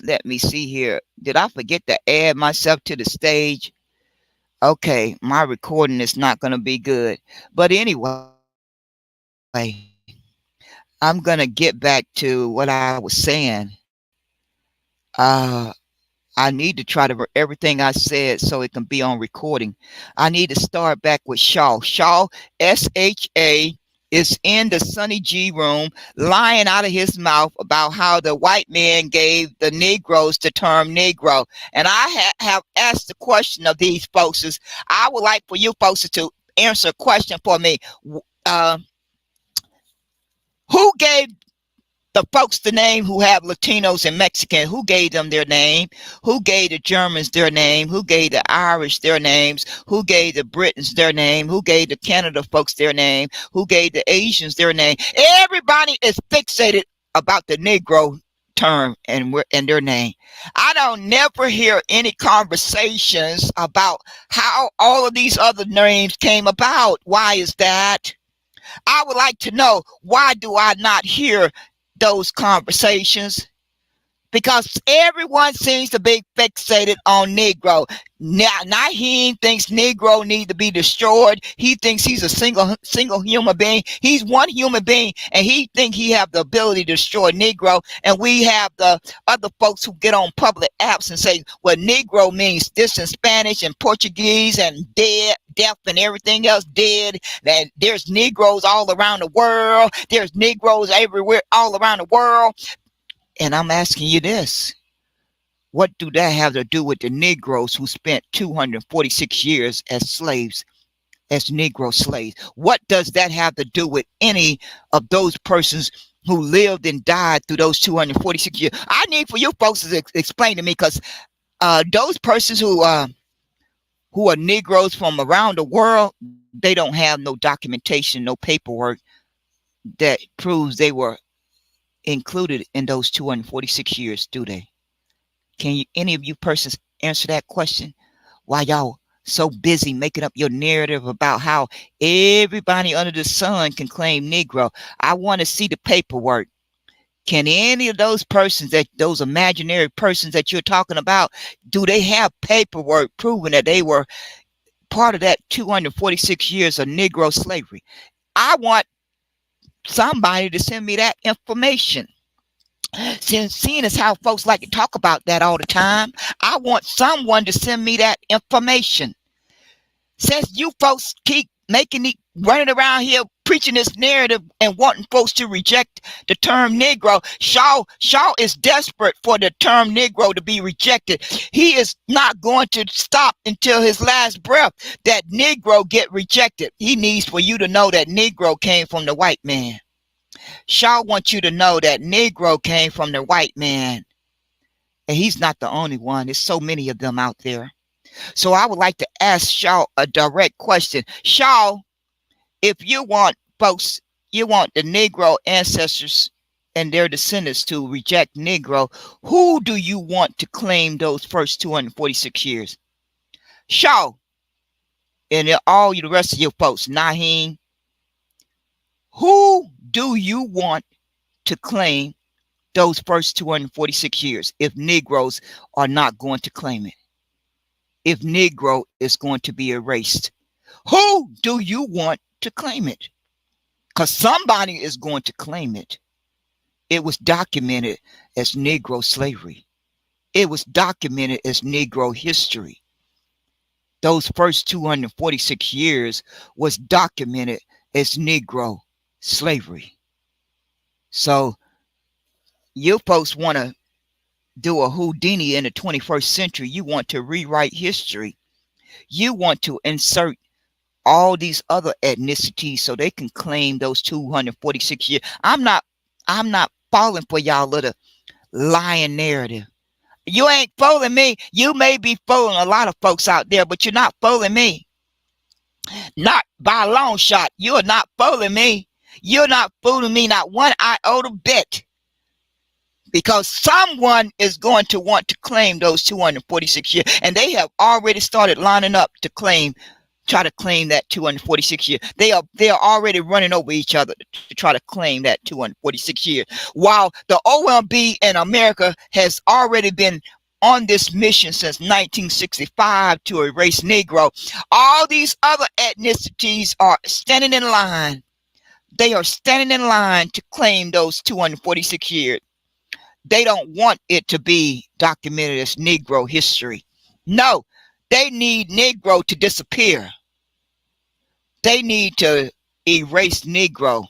let me see here. Did I forget to add myself to the stage? Okay, my recording is not going to be good. But anyway, I'm going to get back to what I was saying. Uh, I need to try to everything I said so it can be on recording. I need to start back with Shaw. Shaw, SHA, is in the Sonny G room, lying out of his mouth about how the white man gave the Negroes the term Negro. And I have asked the question of these folks. I would like for you folks to answer a question for me. Uh, who gave the folks the name who have Latinos and Mexican? Who gave them their name? Who gave the Germans their name? Who gave the Irish their names? Who gave the Britons their name? Who gave the Canada folks their name? Who gave the Asians their name? Everybody is fixated about the Negro term and their name. I don't never hear any conversations about how all of these other names came about. Why is that? I would like to know, why do I not hear those conversations? Because everyone seems to be fixated on Negro. Now, Naheem thinks Negro need to be destroyed. He thinks he's a single human being. He's one human being, and he think he have the ability to destroy Negro. And we have the other folks who get on public apps and say, well, Negro means this in Spanish and Portuguese and dead, deaf and everything else dead. That there's Negroes all around the world. There's Negroes everywhere all around the world. And I'm asking you this. What do that have to do with the Negroes who spent 246 years as slaves, as Negro slaves? What does that have to do with any of those persons who lived and died through those 246 years? I need for you folks to explain to me, because those persons who are Negroes from around the world, they don't have no documentation, no paperwork that proves they were included in those 246 years, do they? Can you, any of you persons, answer that question? Why y'all so busy making up your narrative about how everybody under the sun can claim Negro? I want to see the paperwork. Can any of those persons, that those imaginary persons that you're talking about, do they have paperwork proving that they were part of that 246 years of Negro slavery? I want somebody to send me that information. Seeing as how folks like to talk about that all the time, I want someone to send me that information. Since you folks keep running around here preaching this narrative and wanting folks to reject the term Negro, Shaw is desperate for the term Negro to be rejected. He is not going to stop until his last breath that Negro get rejected. He needs for you to know that Negro came from the white man. Shaw wants you to know that Negro came from the white man. And he's not the only one. There's so many of them out there. So I would like to ask Shaw a direct question. Shaw, if you want folks, you want the Negro ancestors and their descendants to reject Negro, who do you want to claim those first 246 years? Shaw, and all the rest of your folks, Naheem, who do you want to claim those first 246 years if Negroes are not going to claim it? If Negro is going to be erased, who do you want to claim it? Because somebody is going to claim it. It was documented as Negro slavery. It was documented as Negro history. Those first 246 years was documented as Negro slavery. So you folks want to do a Houdini in the 21st century. You want to rewrite history. You want to insert all these other ethnicities so they can claim those 246 years. I'm not falling for y'all little lying narrative. You ain't fooling me. You may be fooling a lot of folks out there, but you're not fooling me. Not by a long shot. You're not fooling me. You're not fooling me, not one iota bit. Because someone is going to want to claim those 246 years. And they have already started lining up to claim try to claim that 246 years. They are already running over each other to try to claim that 246 years. While the OMB in America has already been on this mission since 1965 to erase Negro, all these other ethnicities are standing in line. They are standing in line to claim those 246 years. They don't want it to be documented as Negro history. No, they need Negro to disappear. They need to erase Negro.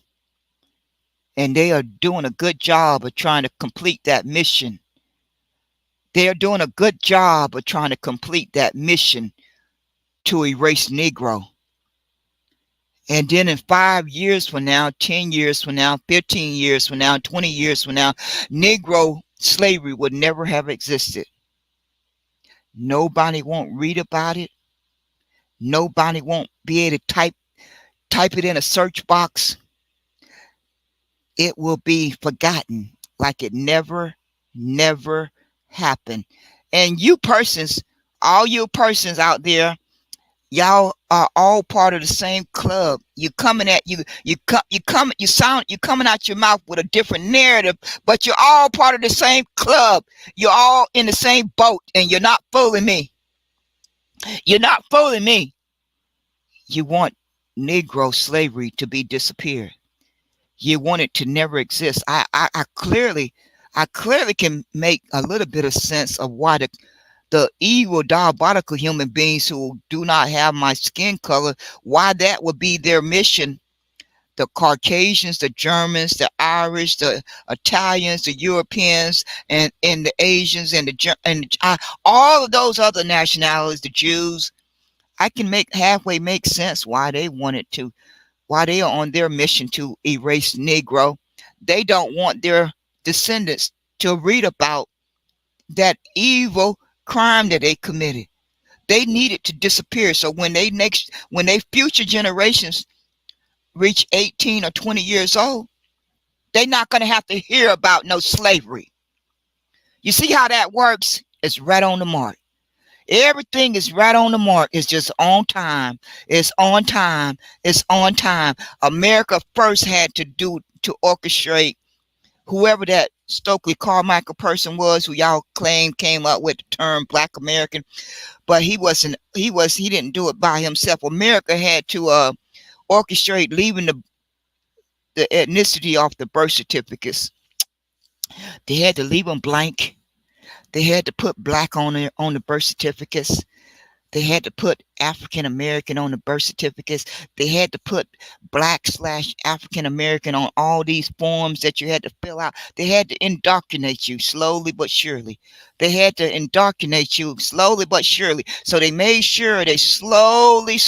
And they are doing a good job of trying to complete that mission. They are doing a good job of trying to complete that mission to erase Negro. And then in 5 years from now, 10 years from now, 15 years from now, 20 years from now, Negro slavery would never have existed. Nobody won't read about it. Nobody won't be able to type it in a search box. It will be forgotten like it never happened. And you persons, all you persons out there, y'all are all part of the same club. You coming at you coming out your mouth with a different narrative, but you're all part of the same club. You're all in the same boat, and you're not fooling me. You're not fooling me. You want Negro slavery to be disappeared. You want it to never exist. I clearly can make a little bit of sense of why the evil, diabolical human beings who do not have my skin color, why that would be their mission. The Caucasians, the Germans, the Irish, the Italians, the Europeans, and the Asians, and all of those other nationalities, the Jews. I can halfway make sense why they are on their mission to erase Negro. They don't want their descendants to read about that evil crime that they committed. They need it to disappear. So when they future generations reach 18 or 20 years old, they're not going to have to hear about no slavery. You see how that works? It's right on the mark. Everything is right on the mark. It's just on time. It's on time. It's on time. America first had to orchestrate whoever that Stokely Carmichael person was, who y'all claim came up with the term Black American, but he didn't do it by himself. America had to orchestrate leaving the ethnicity off the birth certificates. They had to leave them blank. They had to put Black on the birth certificates. They had to put African American on the birth certificates. They had to put Black/African American on all these forms that you had to fill out. They had to indoctrinate you slowly but surely. They had to indoctrinate you slowly but surely. So they made sure they slowly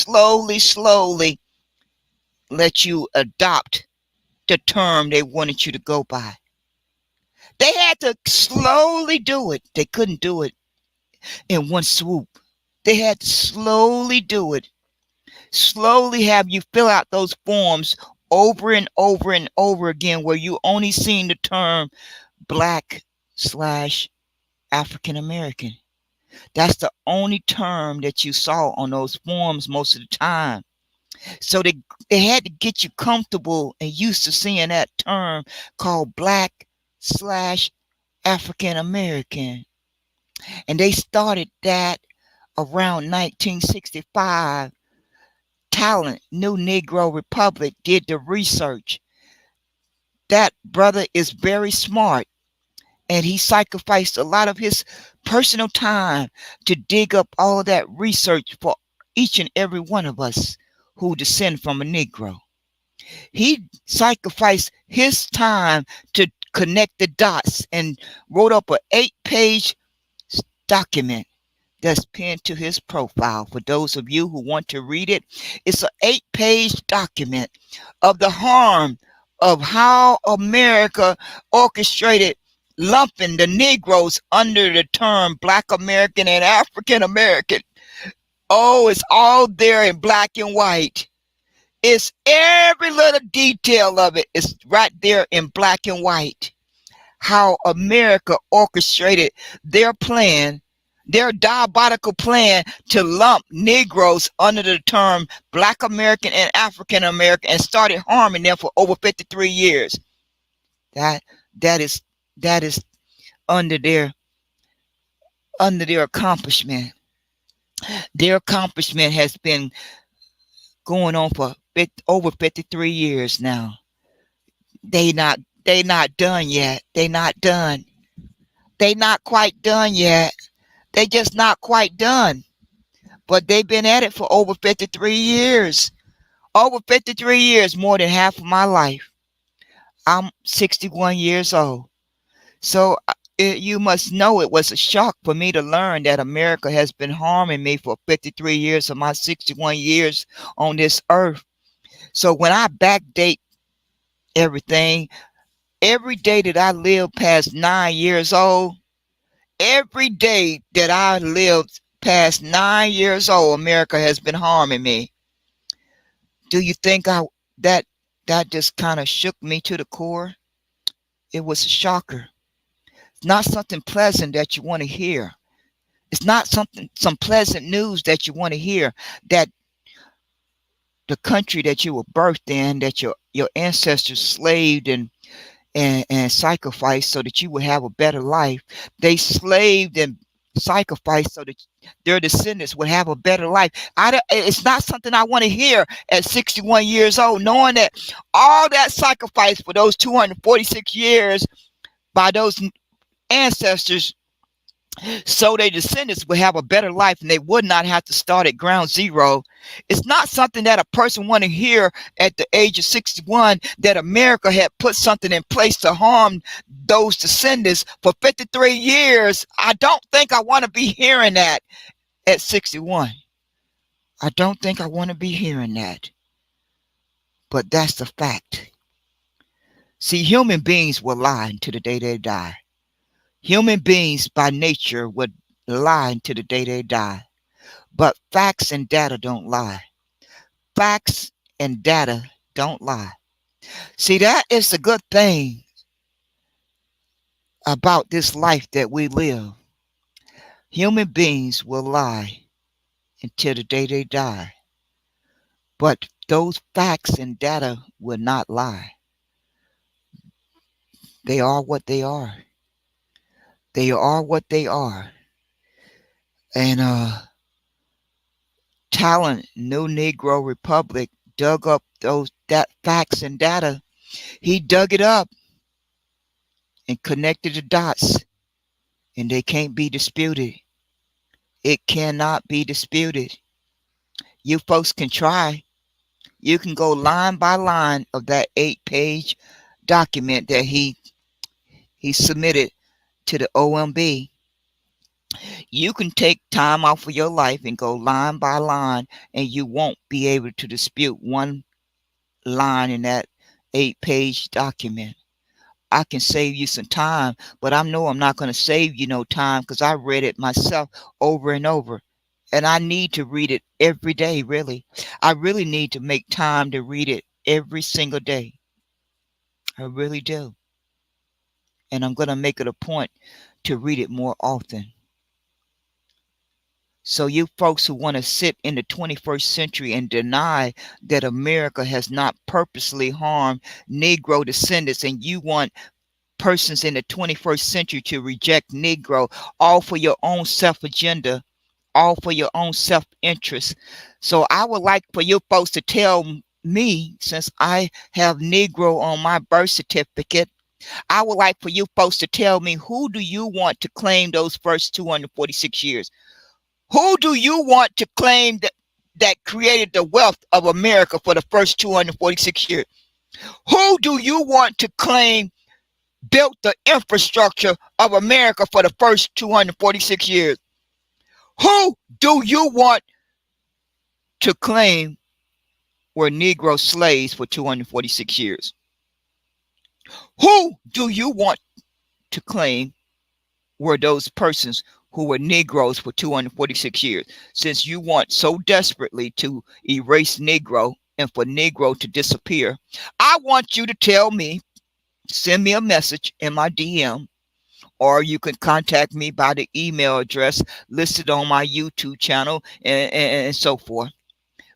let you adopt the term they wanted you to go by. They had to slowly do it. They couldn't do it in one swoop. They had to slowly do it. Slowly have you fill out those forms over and over and over again, where you only seen the term Black/African American. That's the only term that you saw on those forms most of the time. So they had to get you comfortable and used to seeing that term called Black/African American. And they started that around 1965. Talent, New Negro Republic, did the research. That brother is very smart, and he sacrificed a lot of his personal time to dig up all of that research for each and every one of us who descend from a Negro. He sacrificed his time to connect the dots and wrote up an 8-page document that's pinned to his profile. For those of you who want to read it, it's an 8-page document of the harm of how America orchestrated lumping the Negroes under the term Black American and African American. Oh, it's all there in black and white. It's every little detail of it. It's right there in black and white. How America orchestrated their plan Their diabolical plan to lump Negroes under the term Black American and African American and started harming them for over 53 years. That that is that is under their accomplishment. Their accomplishment has been going on for over 53 years now. They not they not done yet. They not done. They not quite done yet. They just not quite done. But they've been at it for over 53 years. Over 53 years, more than half of my life. I'm 61 years old. So you must know it was a shock for me to learn that America has been harming me for 53 years of my 61 years on this earth. So when I backdate everything, every day that I live past 9 years old, every day that I lived past 9 years old, America has been harming me. Do you think that that just kind of shook me to the core? It was a shocker. It's not something pleasant that you want to hear. It's not some pleasant news that you want to hear, that the country that you were birthed in, that your ancestors slaved and sacrificed so that you would have a better life. They slaved and sacrificed so that their descendants would have a better life. It's not something I want to hear at 61 years old, knowing that all that sacrifice for those 246 years by those ancestors so their descendants would have a better life and they would not have to start at ground zero. It's not something that a person want to hear at the age of 61, that America had put something in place to harm those descendants for 53 years. I don't think I want to be hearing that at 61. I don't think I want to be hearing that. But that's the fact. See, human beings will lie until the day they die. Human beings by nature would lie until the day they die. But facts and data don't lie. Facts and data don't lie. See, that is the good thing about this life that we live. Human beings will lie until the day they die. But those facts and data will not lie. They are what they are. They are what they are. And Talent, New Negro Republic, dug up that facts and data. He dug it up and connected the dots, and they can't be disputed. It cannot be disputed. You folks can try. You can go line by line of that 8-page document that he submitted to the OMB. You can take time off of your life and go line by line, and you won't be able to dispute one line in that 8-page document. I can save you some time, but I know I'm not going to save you no time because I read it myself over and over. And I need to read it every day, really. I really need to make time to read it every single day. I really do. And I'm going to make it a point to read it more often. So you folks who want to sit in the 21st century and deny that America has not purposely harmed Negro descendants, and you want persons in the 21st century to reject Negro, all for your own self agenda, all for your own self interest. So I would like for you folks to tell me, since I have Negro on my birth certificate, I would like for you folks to tell me, who do you want to claim those first 246 years? Who do you want to claim that created the wealth of America for the first 246 years? Who do you want to claim built the infrastructure of America for the first 246 years? Who do you want to claim were Negro slaves for 246 years? Who do you want to claim were those persons who were Negroes for 246 years? Since you want so desperately to erase Negro and for Negro to disappear, I want you to tell me, send me a message in my DM, or you can contact me by the email address listed on my YouTube channel and so forth.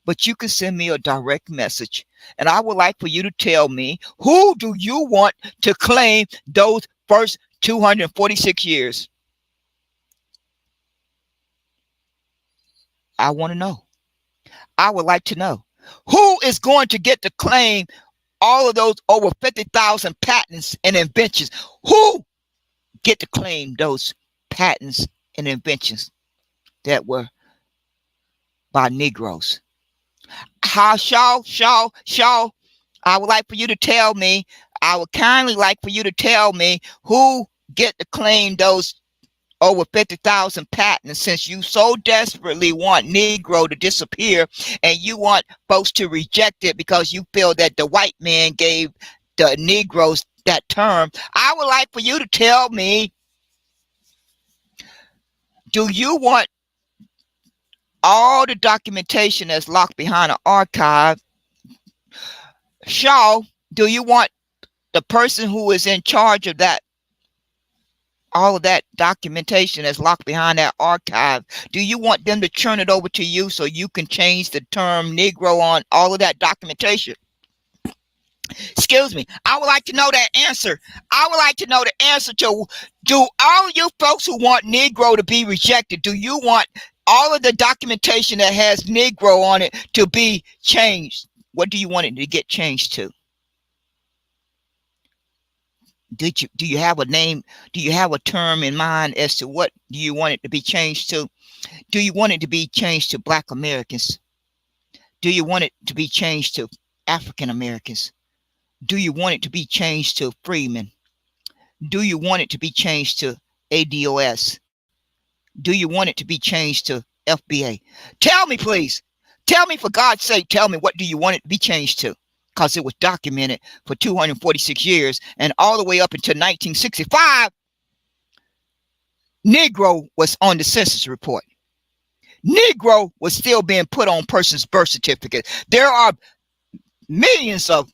But you can send me a direct message. And I would like for you to tell me, who do you want to claim those first 246 years? I want to know. I would like to know. Who is going to get to claim all of those over 50,000 patents and inventions? Who get to claim those patents and inventions that were by Negroes? How shall I would like for you to tell me, I would kindly like for you to tell me who get to claim those over 50,000 patents, since you so desperately want Negro to disappear and you want folks to reject it because you feel that the white man gave the Negroes that term. I would like for you to tell me, do you want all the documentation that's locked behind an archive? Shaw, do you want the person who is in charge of that, all of that documentation that's locked behind that archive, do you want them to turn it over to you so you can change the term Negro on all of that documentation? Excuse me. I would like to know that answer. I would like to know the answer to, do all of you folks who want Negro to be rejected, do you want all of the documentation that has Negro on it to be changed? What do you want it to get changed to? Do you have a name? Do you have a term in mind as to what do you want it to be changed to? Do you want it to be changed to Black Americans? Do you want it to be changed to African Americans? Do you want it to be changed to Freedmen? Do you want it to be changed to ADOS? Do you want it to be changed to FBA? Tell me, please. Tell me, for God's sake, tell me, what do you want it to be changed to? Because it was documented for 246 years, and all the way up until 1965, Negro was on the census report. Negro was still being put on person's birth certificate. There are millions of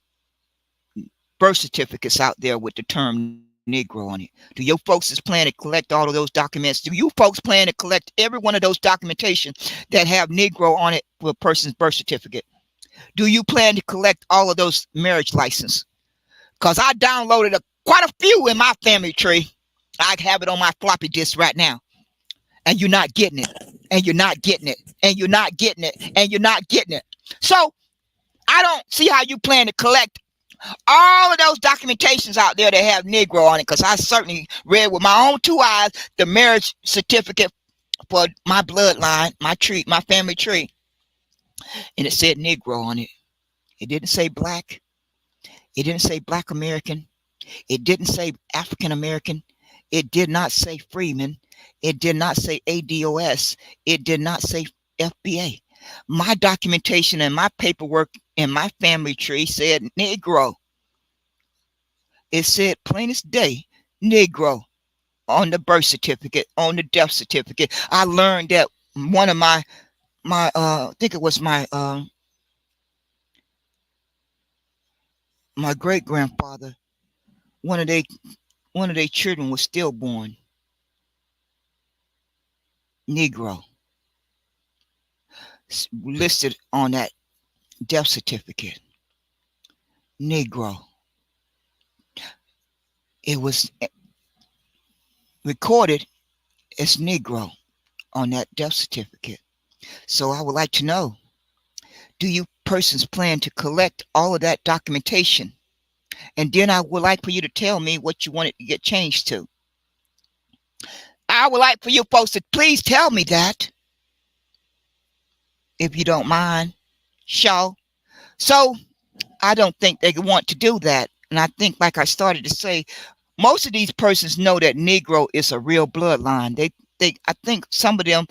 birth certificates out there with the term Negro on it. Do your folks is plan to collect all of those documents? Do you folks plan to collect every one of those documentation that have Negro on it for a person's birth certificate? Do you plan to collect all of those marriage license? Because I downloaded quite a few in my family tree. I have it on my floppy disk right now. And you're not getting it. And you're not getting it. And you're not getting it. And you're not getting it. So I don't see how you plan to collect all of those documentations out there that have Negro on it, because I certainly read with my own two eyes the marriage certificate for my bloodline, my tree, my family tree, and it said Negro on it. It didn't say Black. It didn't say Black American. It didn't say African American. It did not say Freeman. It did not say ADOS. It did not say FBA. My documentation and my paperwork in my family tree said Negro. It said plain as day, Negro, on the birth certificate, on the death certificate. I learned that one of my I think it was my great grandfather, one of their children was stillborn Negro, listed on that death certificate. Negro. It was recorded as Negro on that death certificate. So I would like to know, do you persons plan to collect all of that documentation? And then I would like for you to tell me what you want it to get changed to. I would like for you folks to please tell me that, if you don't mind. Shaw. So I don't think they want to do that. And I think, like I started to say, most of these persons know that Negro is a real bloodline. I think some of them,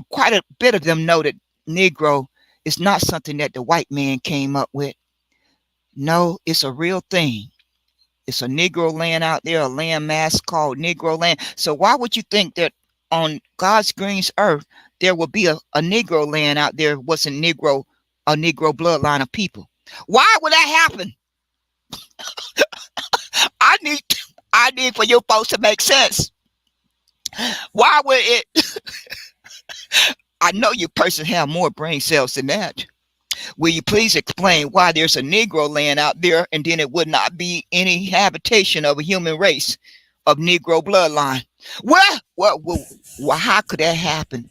quite a bit of them, know that Negro is not something that the white man came up with. No, it's a real thing. It's a Negro land out there, a land mass called Negro land. So why would you think that on God's green earth there would be a Negro land out there wasn't a Negro bloodline of people? Why would that happen? I need for you folks to make sense. Why would it? I know you person have more brain cells than that. Will you please explain why there's a Negro land out there and then it would not be any habitation of a human race of Negro bloodline? Well, how could that happen?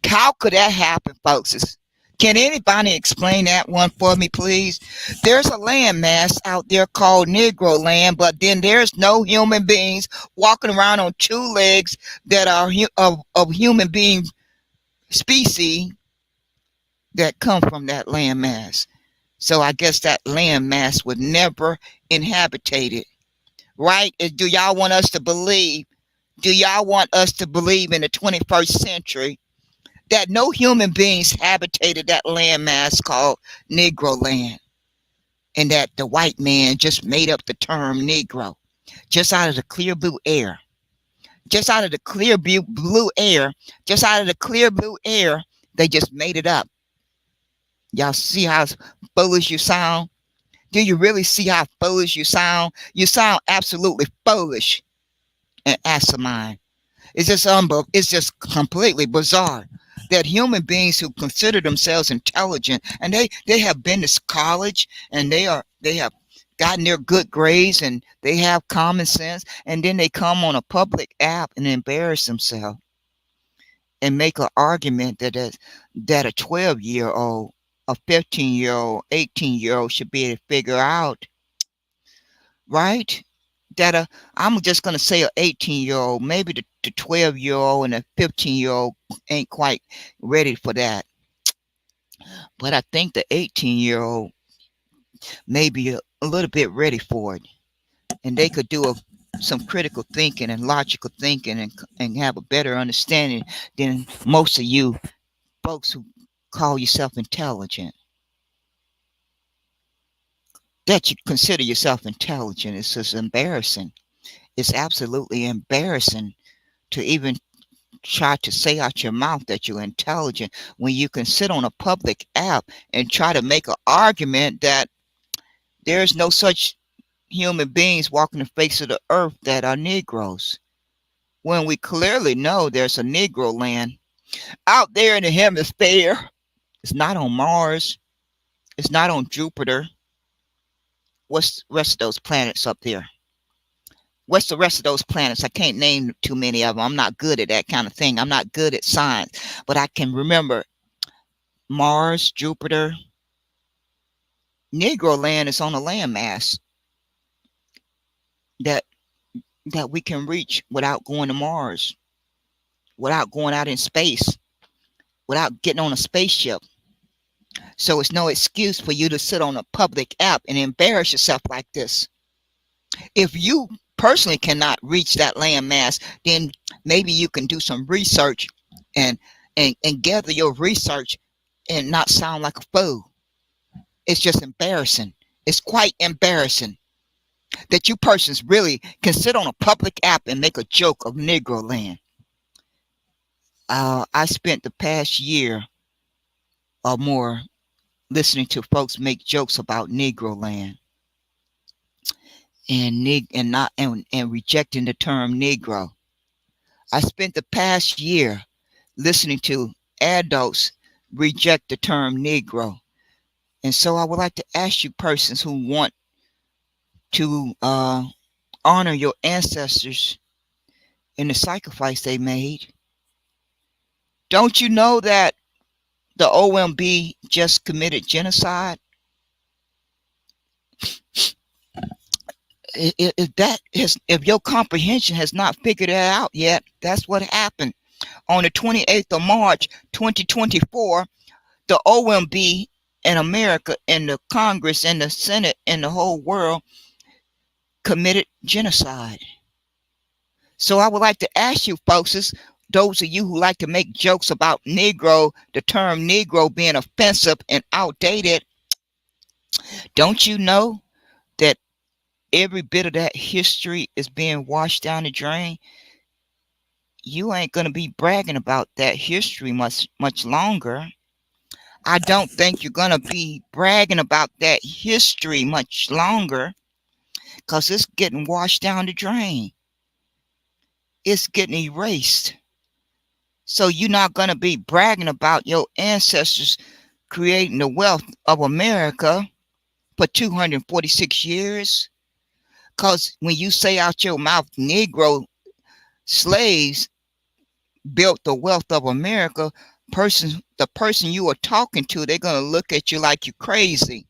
How could that happen, folks? Can anybody explain that one for me, please? There's a landmass out there called Negro land, but then there's no human beings walking around on two legs that are of human being species that come from that landmass. So I guess that landmass was never inhabited, right? Do y'all want us to believe? Do y'all want us to believe in the 21st century that no human beings habitated that landmass called Negro land, and that the white man just made up the term Negro just out of the clear blue air? Just out of the clear blue air, just out of the clear blue air, they just made it up. Y'all see how foolish you sound? Do you really see how foolish you sound? You sound absolutely foolish and asinine. It's just completely bizarre that human beings who consider themselves intelligent, and they have been to college, and they have gotten their good grades, and they have common sense, and then they come on a public app and embarrass themselves and make an argument that a 12-year-old, a 15-year-old, 18-year-old should be able to figure out, right? I'm just going to say an 18-year-old, maybe the 12-year-old and a 15-year-old ain't quite ready for that. But I think the 18-year-old may be a little bit ready for it. And they could do some critical thinking and logical thinking and have a better understanding than most of you folks who call yourself intelligent. That you consider yourself intelligent is just embarrassing. It's absolutely embarrassing to even try to say out your mouth that you're intelligent when you can sit on a public app and try to make an argument that there's no such human beings walking the face of the earth that are Negroes, when we clearly know there's a Negro land out there in the hemisphere. It's not on Mars. It's not on Jupiter. What's the rest of those planets up there? What's the rest of those planets? I can't name too many of them. I'm not good at that kind of thing. I'm not good at science, but I can remember Mars, Jupiter. Negro land is on a landmass that we can reach without going to Mars, without going out in space, without getting on a spaceship. So it's no excuse for you to sit on a public app and embarrass yourself like this. If you personally cannot reach that landmass, then maybe you can do some research and gather your research and not sound like a fool. It's just embarrassing. It's quite embarrassing that you persons really can sit on a public app and make a joke of Negro land. I spent the past year or more listening to folks make jokes about Negro land and rejecting the term Negro. I spent the past year listening to adults reject the term Negro. And so I would like to ask you persons who want to honor your ancestors and the sacrifice they made. Don't you know that the OMB just committed genocide? If your comprehension has not figured it out yet, that's what happened. On the 28th of March, 2024, the OMB in America and the Congress and the Senate and the whole world committed genocide. So I would like to ask you folks, those of you who like to make jokes about Negro, the term Negro being offensive and outdated, don't you know that every bit of that history is being washed down the drain? You ain't going to be bragging about that history much longer. I don't think you're going to be bragging about that history much longer because it's getting washed down the drain. it's getting erased. So you're not going to be bragging about your ancestors creating the wealth of America for 246 years. Because when you say out your mouth, Negro slaves built the wealth of America, the person you are talking to, they're going to look at you like you're crazy.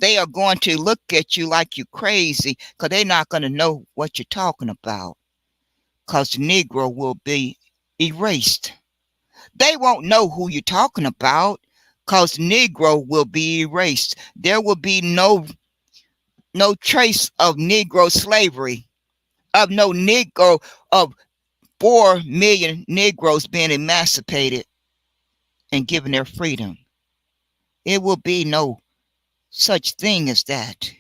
They are going to look at you like you're crazy because they're not going to know what you're talking about, because the Negro will be erased. They won't know who you're talking about because Negro will be erased. There will be no trace of Negro slavery, of no Negro, of 4 million Negroes being emancipated and given their freedom. It will be no such thing as that.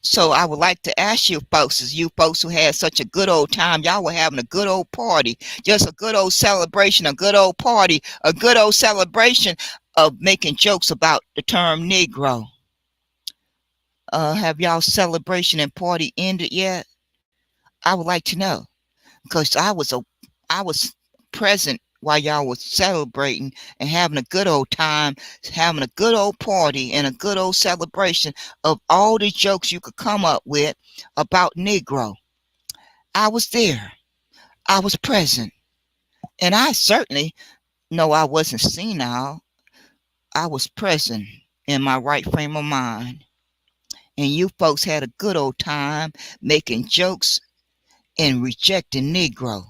So I would like to ask you folks, as you folks who had such a good old time, y'all were having a good old party, just a good old celebration, a good old party, a good old celebration of making jokes about the term Negro. Have y'all celebration and party ended yet? I would like to know, because I was present while y'all was celebrating and having a good old time, having a good old party and a good old celebration of all the jokes you could come up with about Negro. I was there. I was present. And I certainly know I wasn't senile. I was present in my right frame of mind. And you folks had a good old time making jokes and rejecting Negro.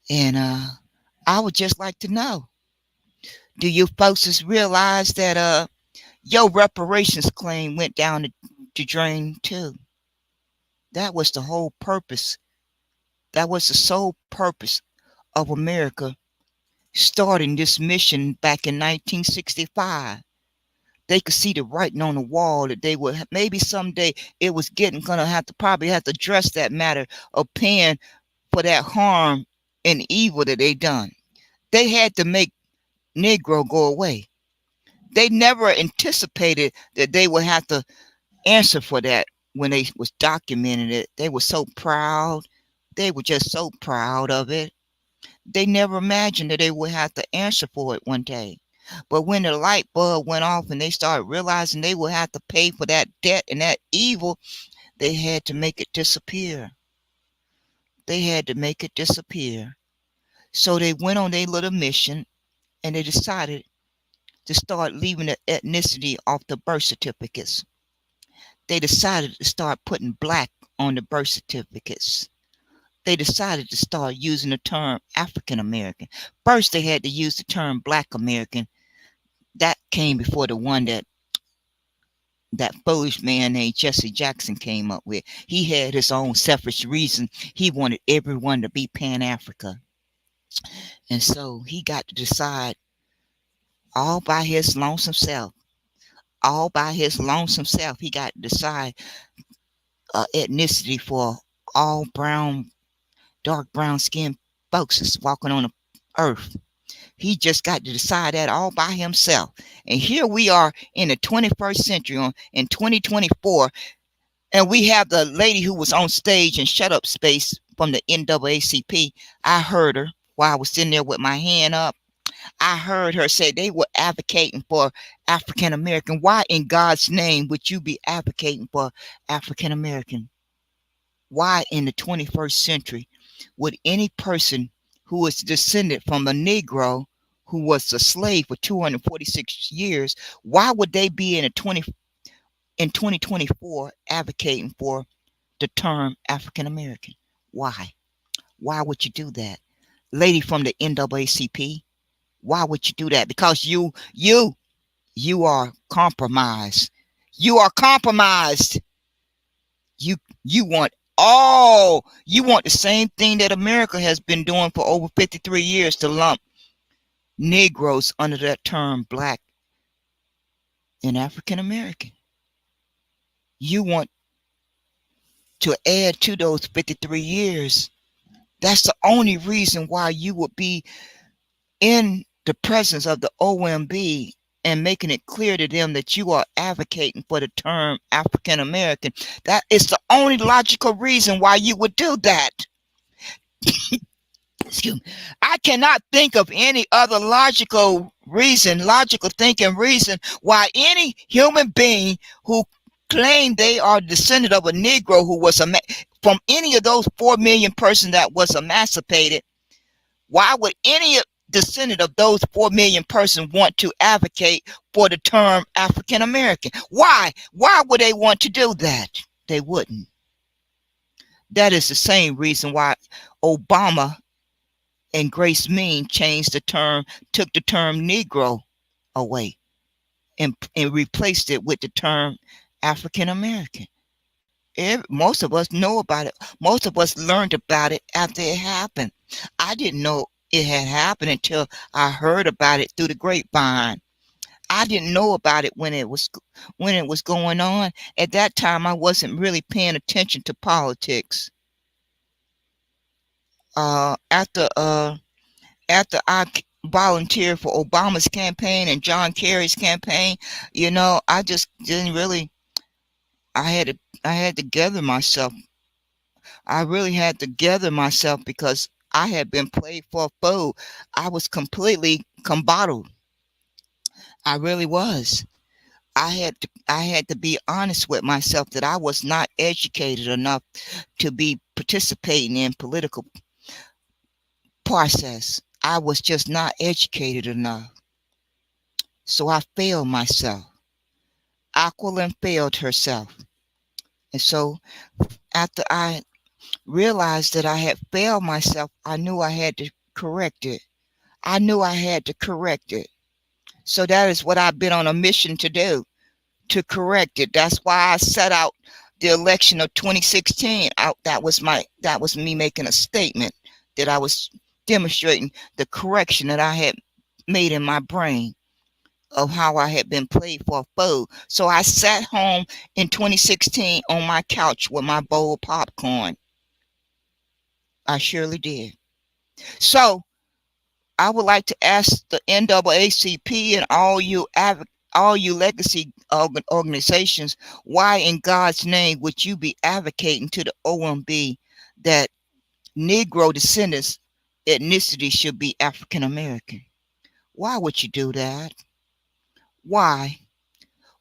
And I would just like to know, do you folks realize that your reparations claim went down the drain too? That was the whole purpose. That was the sole purpose of America starting this mission back in 1965. They could see the writing on the wall that they would maybe someday it was gonna have to probably have to address that matter of paying for that harm and evil that they done. They had to make Negro go away. They never anticipated that they would have to answer for that when they was documenting it. They were so proud. They were just so proud of it. They never imagined that they would have to answer for it one day. But when the light bulb went off and they started realizing they would have to pay for that debt and that evil, they had to make it disappear. They had to make it disappear. So they went on their little mission and they decided to start leaving the ethnicity off the birth certificates. They decided to start putting black on the birth certificates. They decided to start using the term African American. First, they had to use the term Black American. That came before the one that foolish man named Jesse Jackson came up with. He had his own selfish reason. He wanted everyone to be Pan-Africa. And so he got to decide all by his lonesome self. All by his lonesome self, he got to decide ethnicity for all brown, dark brown skinned folks that's walking on the earth. He just got to decide that all by himself. And here we are in the 21st century, in 2024, and we have the lady who was on stage in Shut Up Space from the NAACP. I heard her while I was sitting there with my hand up. I heard her say they were advocating for African American. Why in God's name would you be advocating for African American? Why in the 21st century would any person who is descended from a Negro who was a slave for 246 years, why would they be in 2024 advocating for the term African American? Why? Why would you do that? Lady from the NAACP, why would you do that? Because you are compromised. You are compromised. You want you want the same thing that America has been doing for over 53 years, to lump Negroes under that term Black and African American. You want to add to those 53 years. That's the only reason why you would be in the presence of the OMB and making it clear to them that you are advocating for the term African American. That is the only logical reason why you would do that. Excuse me. I cannot think of any other logical reason, logical thinking reason why any human being who claim they are descendant of a Negro who was from any of those 4 million persons that was emancipated, why would any descendant of those 4 million persons want to advocate for the term African American? Why? Why would they want to do that? They wouldn't. That is the same reason why Obama and Grace Mean changed the term, took the term Negro away and replaced it with the term African American. Most of us know about it. Most of us learned about it after it happened. I didn't know it had happened until I heard about it through the grapevine. I didn't know about it when it was going on. At that time, I wasn't really paying attention to politics. After I volunteered for Obama's campaign and John Kerry's campaign, I just didn't really. I had to gather myself. I really had to gather myself because I had been played for a fool. I was completely combottled. I really was. I had to be honest with myself that I was not educated enough to be participating in political process. I was just not educated enough. So I failed myself. Aquilin failed herself. And so after I realized that I had failed myself, I knew I had to correct it. I knew I had to correct it. So that is what I've been on a mission to do, to correct it. That's why I set out the election of 2016. That was me making a statement that I was demonstrating the correction that I had made in my brain of how I had been played for a fool. So I sat home in 2016 on my couch with my bowl of popcorn. I surely did. So I would like to ask the NAACP and all you legacy organizations, why in God's name would you be advocating to the OMB that Negro descendants ethnicity should be African American? Why would you do that? Why?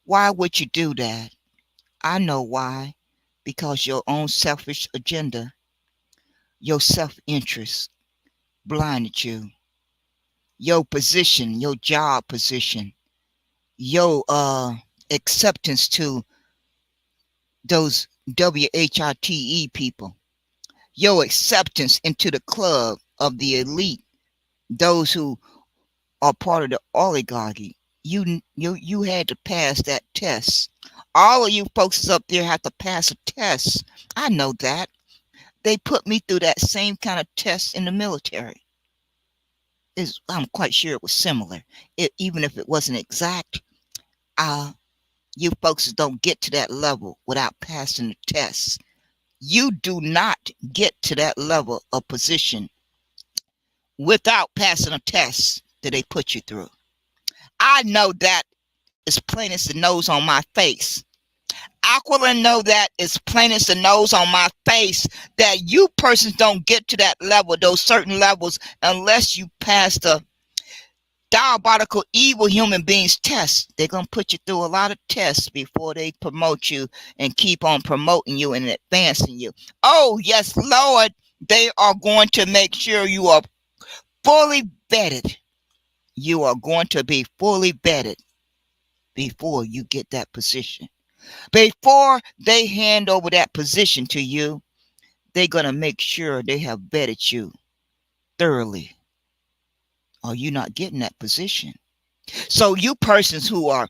Why would you do that? I know why. Because your own selfish agenda, your self-interest blinded you. Your position, your job position, your acceptance to those WHITE people, your acceptance into the club of the elite, those who are part of the oligarchy. You had to pass that test. All of you folks up there have to pass a test. I know that. They put me through that same kind of test in the military. I'm quite sure it was similar. Even if it wasn't exact, you folks don't get to that level without passing the test. You do not get to that level of position without passing a test that they put you through. I know that as plain as the nose on my face. Aquilin know that as plain as the nose on my face, that you persons don't get to that level, those certain levels, unless you pass the diabolical evil human beings test. They're going to put you through a lot of tests before they promote you and keep on promoting you and advancing you. Oh, yes, Lord, they are going to make sure you are fully vetted. You are going to be fully vetted before you get that position. Before they hand over that position to you, they're going to make sure they have vetted you thoroughly, or you're not getting that position. So you persons who are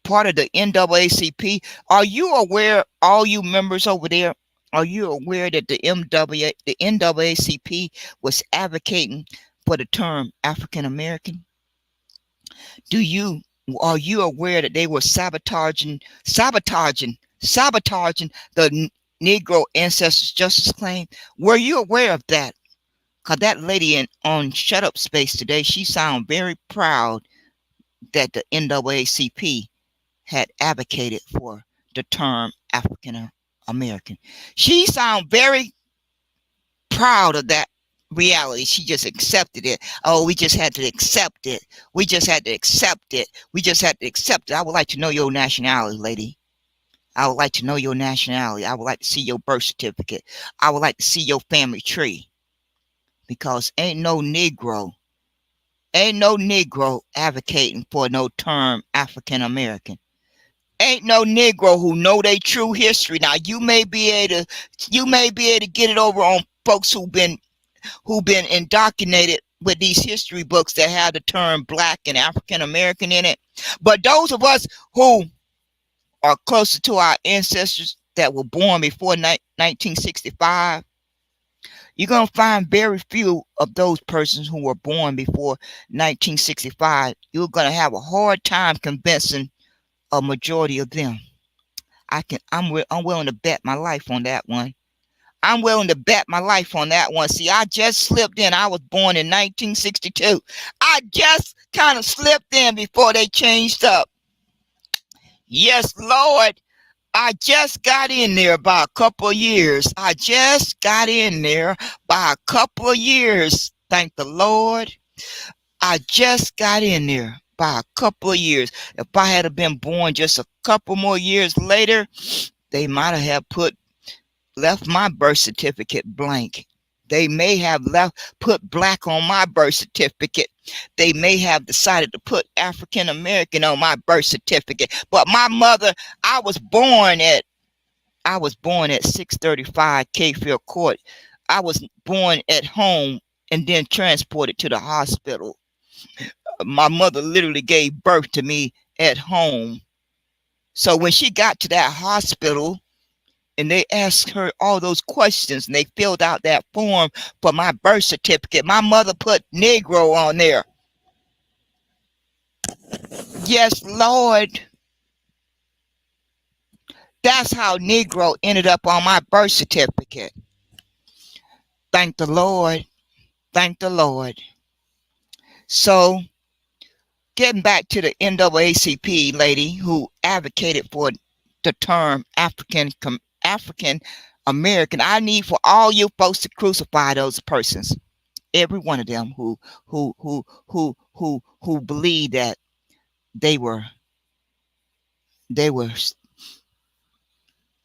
part of the NAACP, are you aware, all you members over there, are you aware that the NAACP was advocating for the term African American? Are you aware that they were sabotaging the Negro ancestors justice claim? Were you aware of that? Because that lady on Shut Up Space today, she sounded very proud that the NAACP had advocated for the term African American. She sounded very proud of that reality. She just accepted it. Oh, we just had to accept it. We just had to accept it. We just had to accept it. I would like to know your nationality, lady. I would like to know your nationality. I would like to see your birth certificate. I would like to see your family tree. Because ain't no Negro advocating for no term African American. Ain't no Negro who know their true history. Now you may be able to get it over on folks who've been indoctrinated with these history books that have the term black and African American in it. But those of us who are closer to our ancestors that were born before 1965, you're going to find very few of those persons who were born before 1965. You're going to have a hard time convincing a majority of them. I'm willing to bet my life on that one. I'm willing to bet my life on that one. See, I just slipped in. I was born in 1962. I just kind of slipped in before they changed up. Yes, Lord. I just got in there by a couple of years. I just got in there by a couple of years. Thank the Lord. I just got in there by a couple of years. If I had been born just a couple more years later, they might have left my birth certificate blank. They may have put black on my birth certificate. They may have decided to put African American on my birth certificate. But my mother, I was born at 635 Kayfield Court. I was born at home and then transported to the hospital. My mother literally gave birth to me at home. So when she got to that hospital, and they asked her all those questions and they filled out that form for my birth certificate, my mother put Negro on there. Yes, Lord. That's how Negro ended up on my birth certificate. Thank the Lord. Thank the Lord. So, getting back to the NAACP lady who advocated for the term African American, I need for all you folks to crucify those persons. Every one of them who believe that they were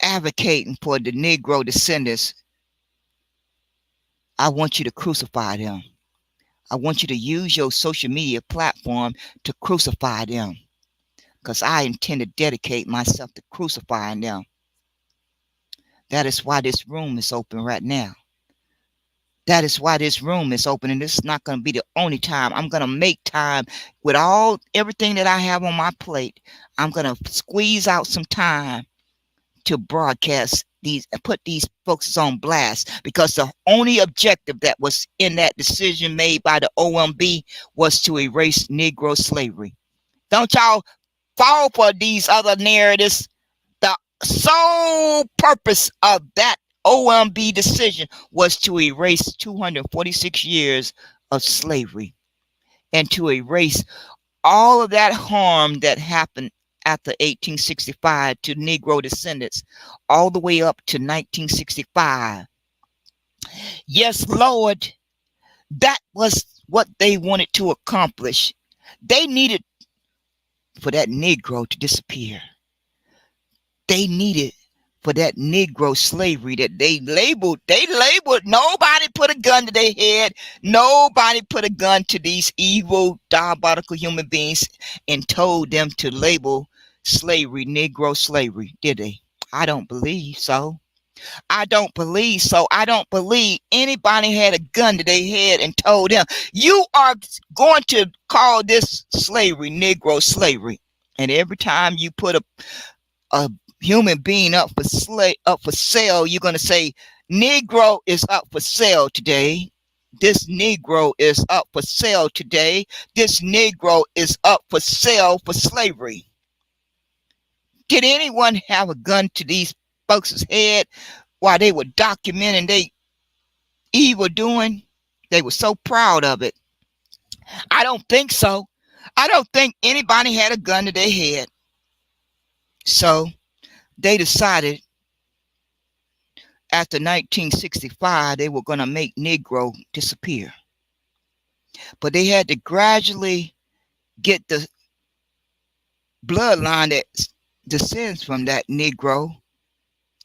advocating for the Negro descendants. I want you to crucify them. I want you to use your social media platform to crucify them, because I intend to dedicate myself to crucifying them. That is why this room is open right now. That is why this room is open, and this is not going to be the only time. I'm going to make time with everything that I have on my plate. I'm going to squeeze out some time to broadcast these and put these folks on blast, because the only objective that was in that decision made by the OMB was to erase Negro slavery. Don't y'all fall for these other narratives. The sole purpose of that OMB decision was to erase 246 years of slavery and to erase all of that harm that happened after 1865 to Negro descendants all the way up to 1965. Yes, Lord, that was what they wanted to accomplish. They needed for that Negro to disappear. They needed for that Negro slavery that they labeled. Nobody put a gun to their head. Nobody put a gun to these evil, diabolical human beings and told them to label slavery Negro slavery, did they? I don't believe so. I don't believe so. I don't believe anybody had a gun to their head and told them, you are going to call this slavery Negro slavery. And every time you put a human being up for sale, you're going to say Negro is up for sale today. This Negro is up for sale today. This Negro is up for sale for slavery. Did anyone have a gun to these folks' head while they were documenting they evil doing? They were so proud of it. I don't think so. I don't think anybody had a gun to their head. So they decided after 1965 they were going to make Negro disappear. But they had to gradually get the bloodline that descends from that Negro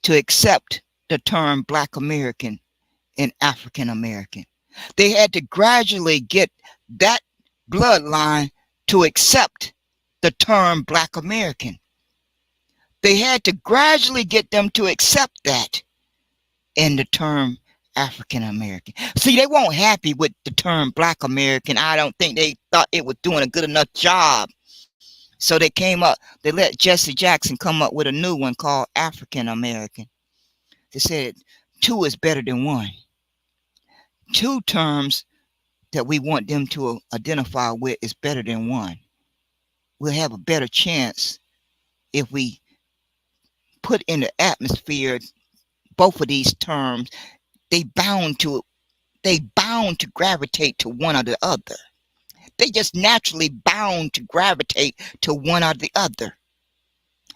to accept the term Black American and African American. They had to gradually get that bloodline to accept the term Black American. They had to gradually get them to accept that in the term African American. See, they weren't happy with the term Black American. I don't think they thought it was doing a good enough job. So they let Jesse Jackson come up with a new one called African American. They said two is better than one. Two terms that we want them to identify with is better than one. We'll have a better chance if we put in the atmosphere both of these terms. They bound to gravitate to one or the other. They just naturally bound to gravitate to one or the other.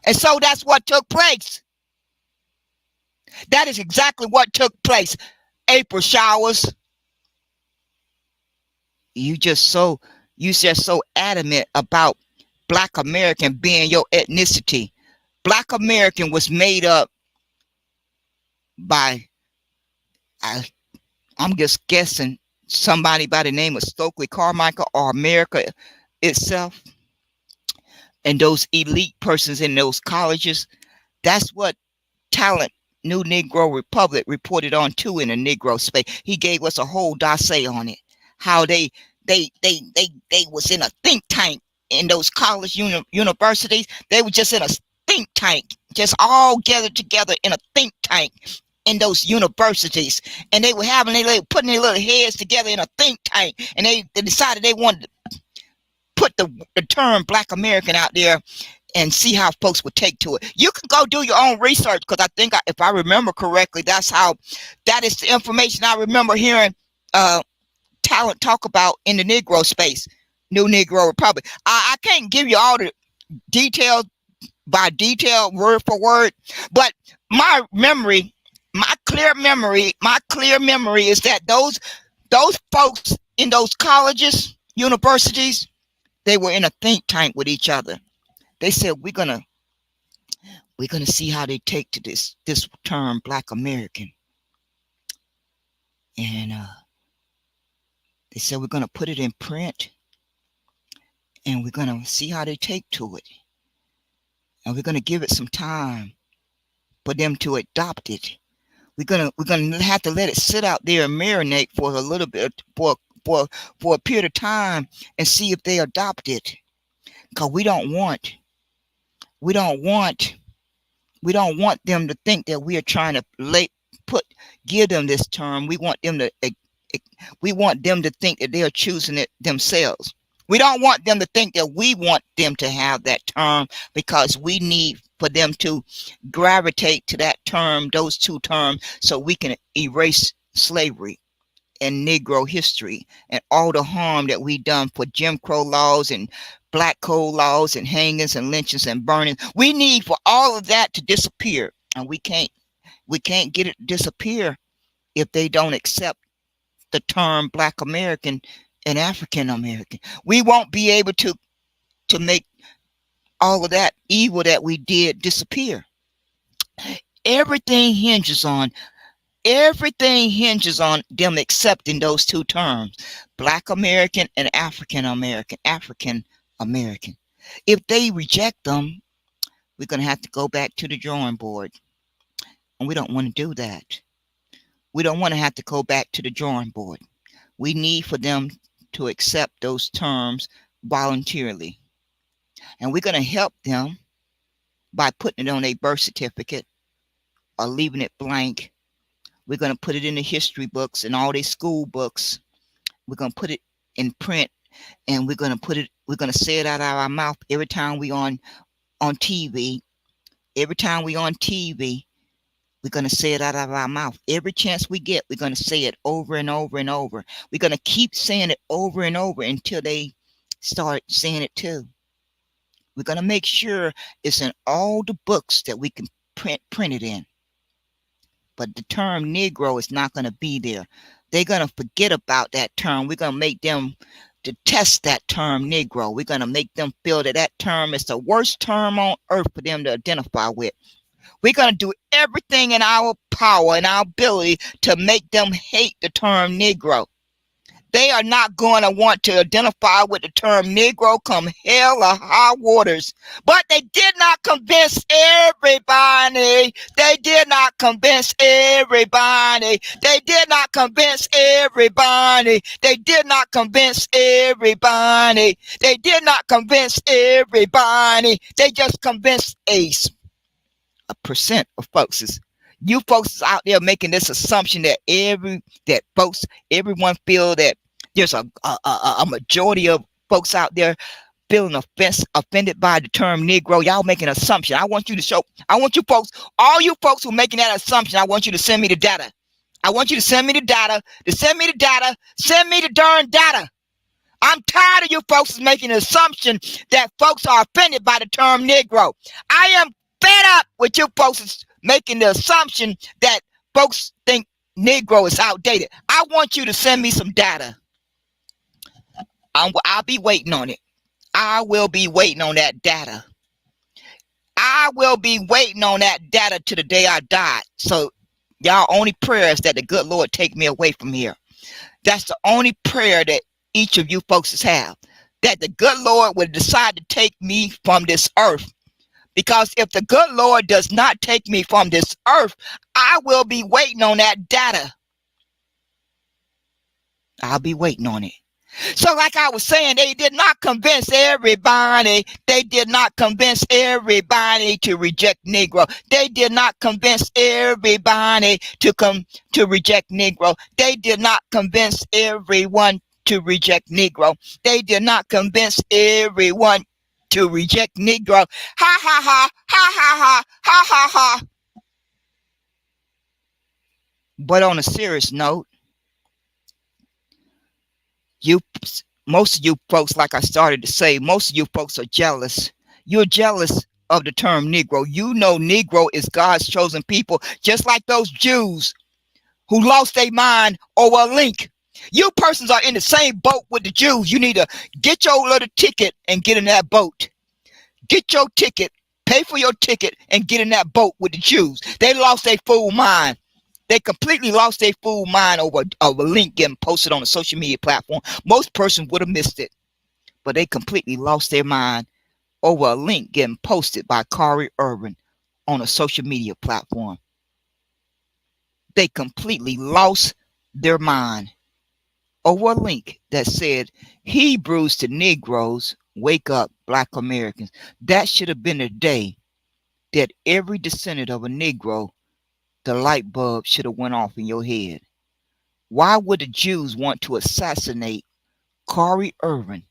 And so that's what took place. That is exactly what took place. April showers. You just so adamant about Black American being your ethnicity. Black American was made up by, I'm just guessing, somebody by the name of Stokely Carmichael or America itself, and those elite persons in those colleges. That's what Talent New Negro Republic reported on too in the Negro space. He gave us a whole dossier on it. How they was in a think tank in those college universities. They were just in a think tank, just all gathered together in a think tank in those universities, and they were putting their little heads together in a think tank, and they decided they wanted to put the term Black American out there and see how folks would take to it. You can go do your own research, because I think, if I remember correctly, that is the information I remember hearing Talent talk about in the Negro space, New Negro Republic. I can't give you all the details by detail, word for word, but my clear memory is that those folks in those colleges, universities, they were in a think tank with each other. They said, we're gonna see how they take to this term Black American, and they said, we're gonna put it in print, and we're gonna see how they take to it, and we're gonna give it some time for them to adopt it. We're gonna have to let it sit out there and marinate for a little bit, for a period of time, and see if they adopt it. Because we don't want them to think that we are trying to give them this term. We want them to think that they are choosing it themselves. We don't want them to think that we want them to have that term, because we need for them to gravitate to that term, those two terms, so we can erase slavery and Negro history and all the harm that we done for Jim Crow laws and Black Code laws and hangings and lynchings and burnings. We need for all of that to disappear, and we can't get it to disappear if they don't accept the term Black American and African American. We won't be able to make all of that evil that we did disappear. Everything hinges on them accepting those two terms, Black American and African American. If they reject them, we're going to have to go back to the drawing board, and we don't want to do that. We don't want to have to go back to the drawing board. We need for them to accept those terms voluntarily, and we're going to help them by putting it on a birth certificate or leaving it blank. We're going to put it in the history books and all their school books. We're going to put it in print, and we're going to say it out of our mouth every time we on TV. Every time we on TV, we're going to say it out of our mouth. Every chance we get, we're going to say it over and over and over. We're going to keep saying it over and over until they start seeing it too. We're going to make sure it's in all the books that we can print it in. But the term Negro is not going to be there. They're going to forget about that term. We're going to make them detest that term Negro. We're going to make them feel that that term is the worst term on earth for them to identify with. We're going to do everything in our power and our ability to make them hate the term Negro. They are not going to want to identify with the term Negro come hell or high waters. But they did not convince everybody. They did not convince everybody. They did not convince everybody. They did not convince everybody. They did not convince everybody. They just convinced a percent of folks. You folks out there making this assumption that everyone feel that there's a majority of folks out there feeling offended by the term Negro. Y'all making an assumption. I want you folks, all you folks who are making that assumption, I want you to send me the data. I want you to send me the data, send me the darn data. I'm tired of you folks making an assumption that folks are offended by the term Negro. I am fed up with you folks making the assumption that folks think Negro is outdated. I want you to send me some data. I'll be waiting on it. I will be waiting on that data. I will be waiting on that data to the day I die. So y'all only prayer is that the good Lord take me away from here. That's the only prayer that each of you folks have. That the good Lord would decide to take me from this earth. Because if the good Lord does not take me from this earth, I will be waiting on that data. I'll be waiting on it. So like I was saying, they did not convince everybody. They did not convince everybody to reject Negro. They did not convince everybody to reject Negro. They did not convince everyone to reject Negro. They did not convince everyone to reject Negro. Ha ha ha, ha ha ha, ha ha ha. But on a serious note, most of you folks, like I started to say, most of you folks are jealous. You're jealous of the term Negro. You know Negro is God's chosen people, just like those Jews who lost their mind over a link. You persons are in the same boat with the Jews. You need to get your little ticket and get in that boat. Get your ticket, pay for your ticket, and get in that boat with the Jews. They lost their fool mind. They completely lost their fool mind over a link getting posted on a social media platform. Most persons would have missed it, but they completely lost their mind over a link getting posted by Kari Urban on a social media platform. They completely lost their mind over a link that said, Hebrews to Negroes, wake up, Black Americans. That should have been the day that every descendant of a Negro, the light bulb should have went off in your head. Why would the Jews want to assassinate Kari Urban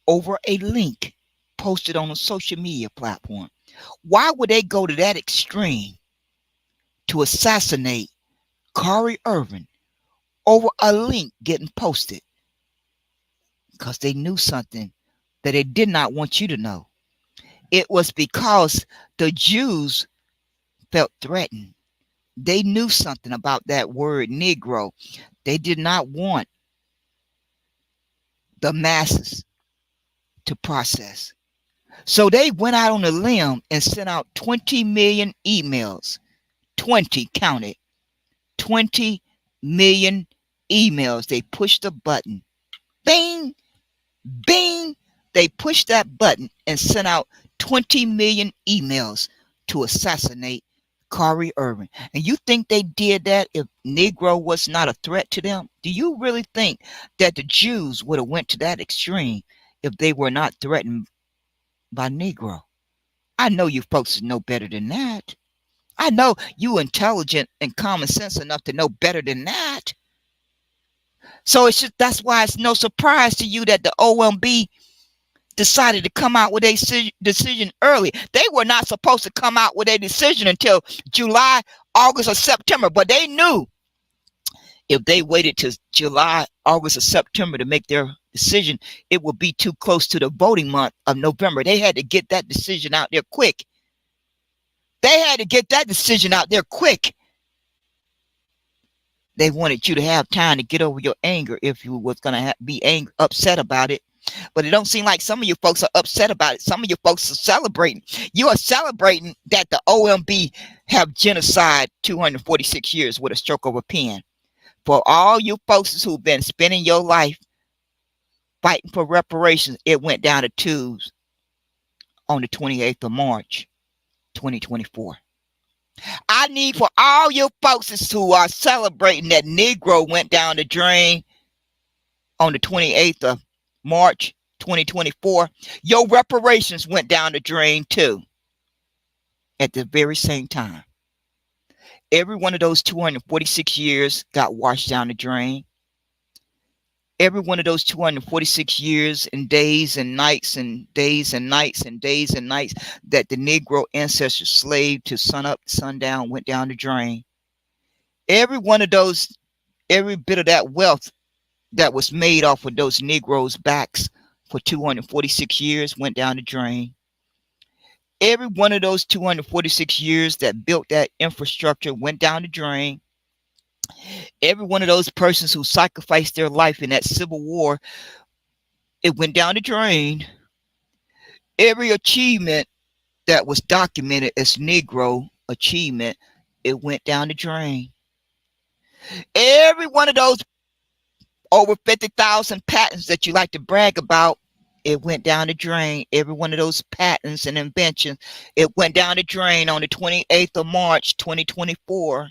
over a link posted on a social media platform? Why would they go to that extreme to assassinate Kari Urban over a link getting posted? Because they knew something that they did not want you to know. It was because the Jews felt threatened. They knew something about that word Negro. They did not want the masses to process. So they went out on a limb and sent out 20 million emails. 20 counted. 20 million emails. They pushed a button. Bing, bing. They pushed that button and sent out 20 million emails to assassinate Kari Urban. And you think they did that if Negro was not a threat to them? Do you really think that the Jews would have went to that extreme if they were not threatened by Negro? I know you folks know better than that. I know you intelligent and common sense enough to know better than that. So that's why it's no surprise to you that the OMB decided to come out with a decision early. They were not supposed to come out with a decision until July, August, or September, but they knew If they waited to July, August, or September to make their decision, it would be too close to the voting month of November. They had to get that decision out there quick. They had to get that decision out there quick. They wanted you to have time to get over your anger if you was going to be upset about it. But it don't seem like some of you folks are upset about it. Some of you folks are celebrating. You are celebrating that the OMB have genocide 246 years with a stroke of a pen. For all you folks who've been spending your life fighting for reparations, it went down to twos on the 28th of March, 2024. I need for all you folks who are celebrating that Negro went down the drain on the 28th of March, 2024, your reparations went down the drain too at the very same time. Every one of those 246 years got washed down the drain. Every one of those 246 years and days and nights and days and nights and days and nights that the Negro ancestors slaved to sun up, sundown went down the drain. Every one of those, every bit of that wealth that was made off of those Negroes' backs for 246 years went down the drain. Every one of those 246 years that built that infrastructure went down the drain. Every one of those persons who sacrificed their life in that Civil War, it went down the drain. Every achievement that was documented as Negro achievement, it went down the drain. Every one of those over 50,000 patents that you like to brag about, it went down the drain. Every one of those patents and inventions, it went down the drain on the 28th of March, 2024.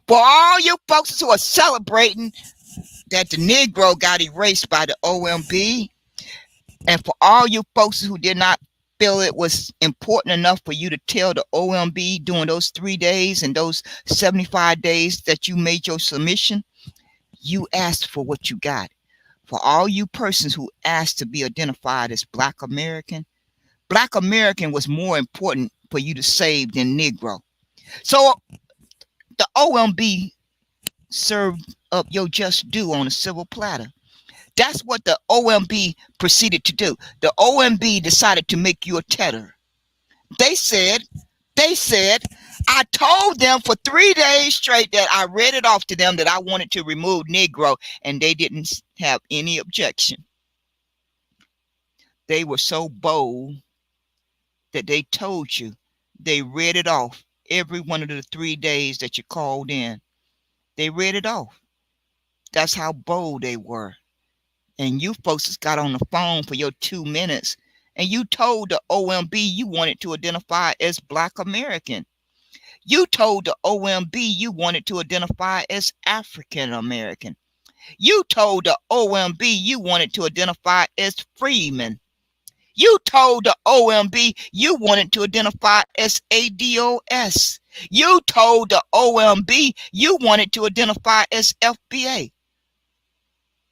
For all you folks who are celebrating that the Negro got erased by the OMB, and for all you folks who did not feel it was important enough for you to tell the OMB during those 3 days and those 75 days that you made your submission, you asked for what you got. For all you persons who asked to be identified as Black American was more important for you to save than Negro. So the OMB served up your just due on a silver platter. That's what the OMB proceeded to do. The OMB decided to make you a tetter. They said, I told them for 3 days straight that I read it off to them that I wanted to remove Negro, and they didn't have any objection. They were so bold that they told you, they read it off every one of the 3 days that you called in. They read it off. That's how bold they were. And you folks got on the phone for your 2 minutes and you told the OMB you wanted to identify as Black American. You told the OMB you wanted to identify as African American. You told the OMB you wanted to identify as Freedmen. You told the OMB you wanted to identify as ADOS. You told the OMB you wanted to identify as FBA.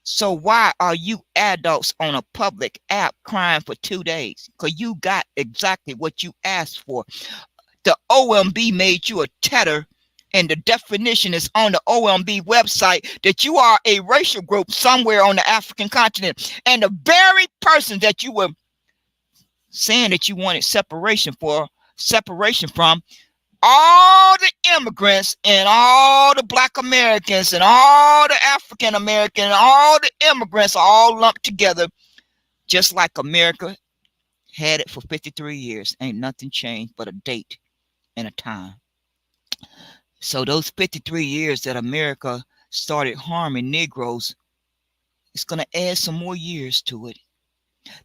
So why are you adults on a public app crying for 2 days? Because you got exactly what you asked for. The OMB made you a tetter, and the definition is on the OMB website that you are a racial group somewhere on the African continent. And the very person that you were saying that you wanted separation from, all the immigrants and all the Black Americans and all the African Americans and all the immigrants are all lumped together, just like America had it for 53 years. Ain't nothing changed but a date and a time. So those 53 years that America started harming Negroes, it's going to add some more years to it.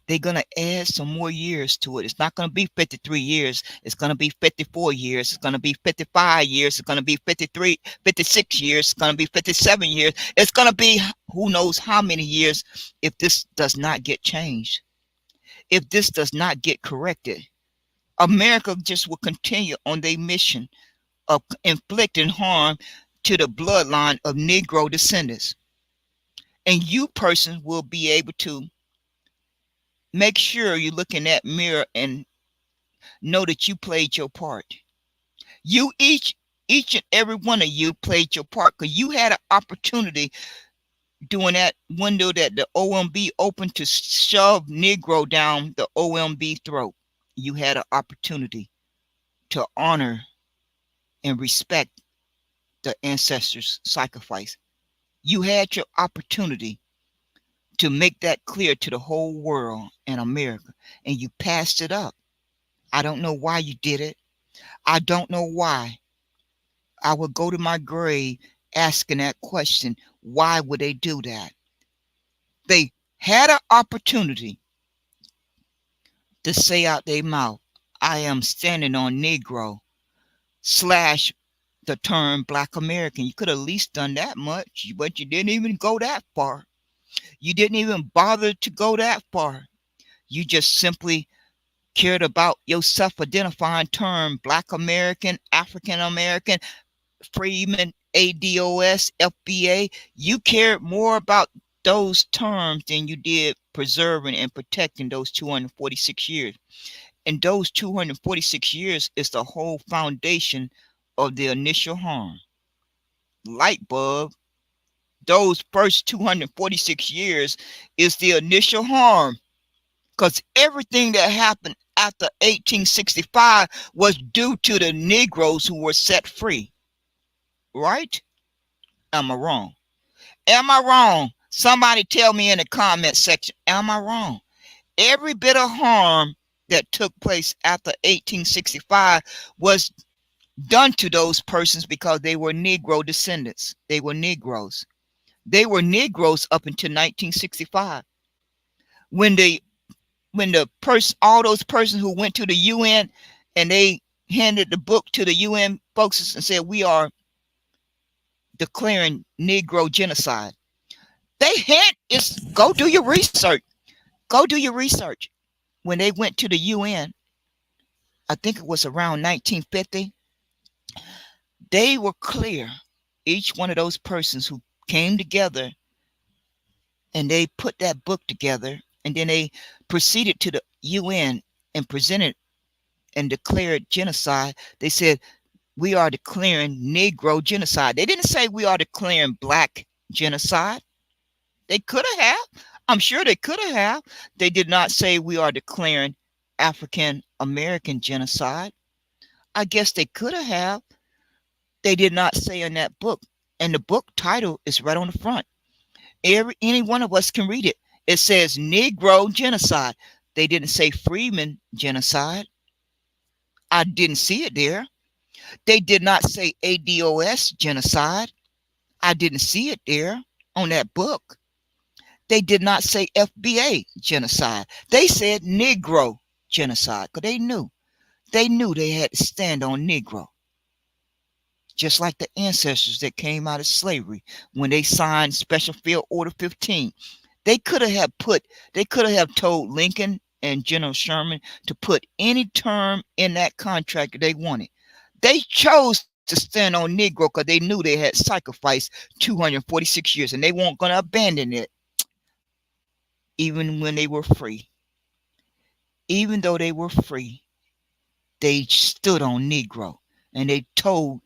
They're going to add some more years to it. It's not going to be 53 years. It's going to be 54 years. It's going to be 55 years. It's going to be 53, 56 years. It's going to be 57 years. It's going to be who knows how many years if this does not get changed. If this does not get corrected, America just will continue on their mission of inflicting harm to the bloodline of Negro descendants. And you persons will be able to make sure you look in that mirror and know that you played your part. You each Each and every one of you played your part because you had an opportunity during that window that the OMB opened to shove Negro down the OMB throat. You had an opportunity to honor and respect the ancestors' sacrifice. You had your opportunity to make that clear to the whole world and America, and you passed it up. I don't know why you did it. I don't know why. I would go to my grave asking that question. Why would they do that? They had an opportunity to say out their mouth, I am standing on Negro slash the term Black American. You could have at least done that much, but you didn't even go that far. You didn't even bother to go that far. You just simply cared about your self-identifying term, Black American, African American, Freedmen, ADOS, FBA. You cared more about those terms than you did preserving and protecting those 246 years. And those 246 years is the whole foundation of the initial harm. Light bulb. Those first 246 years is the initial harm. Because everything that happened after 1865 was due to the Negroes who were set free. Right? Am I wrong? Am I wrong? Somebody tell me in the comment section. Am I wrong? Every bit of harm that took place after 1865 was done to those persons because they were Negro descendants. They were Negroes. They were Negroes up until 1965. When they when the person all those persons who went to the UN and they handed the book to the UN folks and said we are declaring Negro genocide. They had it's go do your research. Go do your research. When they went to the UN, I think it was around 1950, they were clear. Each one of those persons who came together and they put that book together and then they proceeded to the UN and presented and declared genocide. They said, we are declaring Negro genocide. They didn't say we are declaring Black genocide. They could have. I'm sure they could have. They did not say we are declaring African American genocide. I guess they could have. They did not say in that book. And the book title is right on the front. Any one of us can read it. It says Negro genocide. They didn't say Freedmen genocide. I didn't see it there. They did not say ADOS genocide. I didn't see it there on that book. They did not say FBA genocide. They said Negro genocide because they knew they had to stand on Negro. Just like the ancestors that came out of slavery when they signed Special Field Order 15. They could have told Lincoln and General Sherman to put any term in that contract that they wanted. They chose to stand on Negro because they knew they had sacrificed 246 years and they weren't going to abandon it even when they were free. Even though they were free, they stood on Negro and they told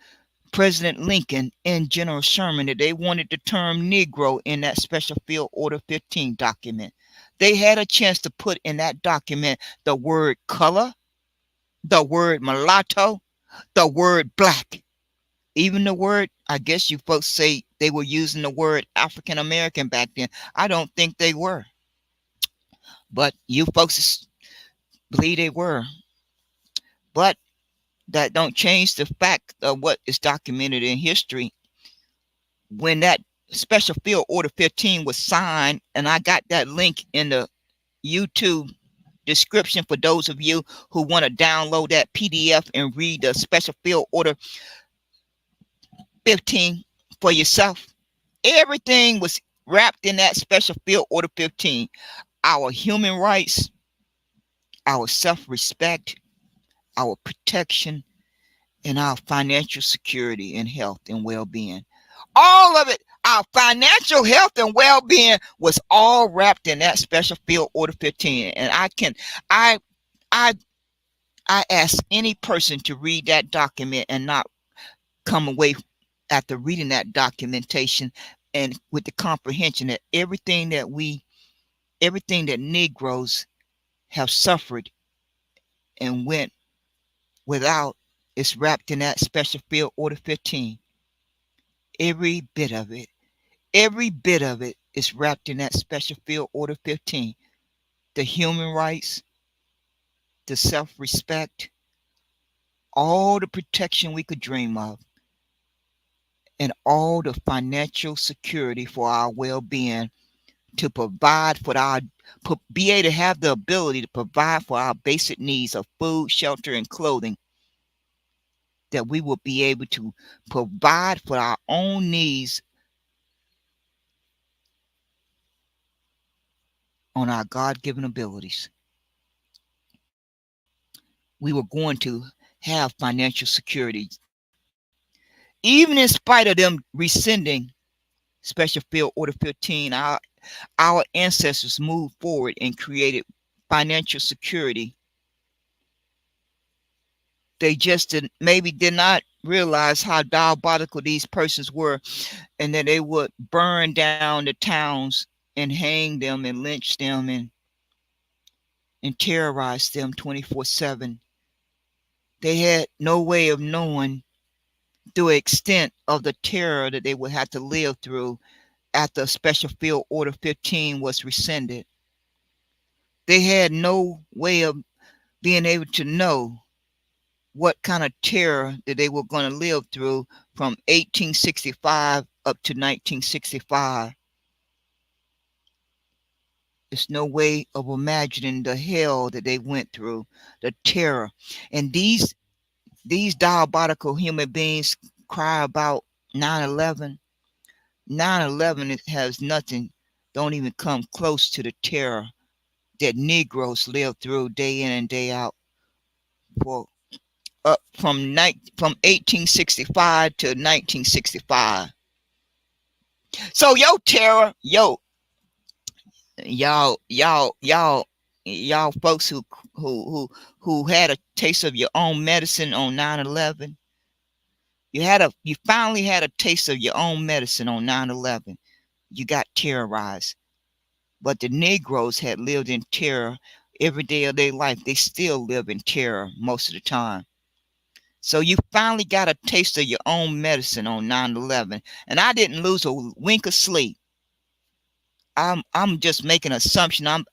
President Lincoln and General Sherman that they wanted the term Negro in that Special Field Order 15 document. They had a chance to put in that document the word color, the word mulatto, the word black. Even the word, I guess you folks say they were using the word African American back then. I don't think they were. But you folks believe they were. But that don't change the fact of what is documented in history. When that Special Field Order 15 was signed, and I got that link in the YouTube description for those of you who want to download that PDF and read the Special Field Order 15 for yourself. Everything was wrapped in that Special Field Order 15. Our human rights, our self-respect, our protection, and our financial security and health and well-being. All of it, our financial health and well-being was all wrapped in that Special Field Order 15. And I ask any person to read that document and not come away after reading that documentation and with the comprehension that everything that Negroes have suffered and went without is wrapped in that Special Field Order 15. Every bit of it. Every bit of it is wrapped in that Special Field Order 15. The human rights, the self-respect, all the protection we could dream of, and all the financial security for our well-being to provide for our be able to have the ability to provide for our basic needs of food, shelter, and clothing, that we will be able to provide for our own needs on our God-given abilities. We were going to have financial security. Even in spite of them rescinding Special Field Order 15, our ancestors moved forward and created financial security. They just maybe did not realize how diabolical these persons were, and that they would burn down the towns and hang them and lynch them and terrorize them 24/7. They had no way of knowing the extent of the terror that they would have to live through after Special Field Order 15 was rescinded. They had no way of being able to know what kind of terror that they were going to live through from 1865 up to 1965. There's no way of imagining the hell that they went through, the terror. And these diabolical human beings cry about 9/11. 9/11 has nothing, don't even come close to the terror that Negroes live through day in and day out for up from 1865 to 1965. So yo terror, y'all folks who had a taste of your own medicine on 9/11. You finally had a taste of your own medicine on 9/11. You got terrorized. But the Negroes had lived in terror every day of their life. They still live in terror most of the time. So you finally got a taste of your own medicine on 9/11. And I didn't lose a wink of sleep. I'm just making an assumption. I'm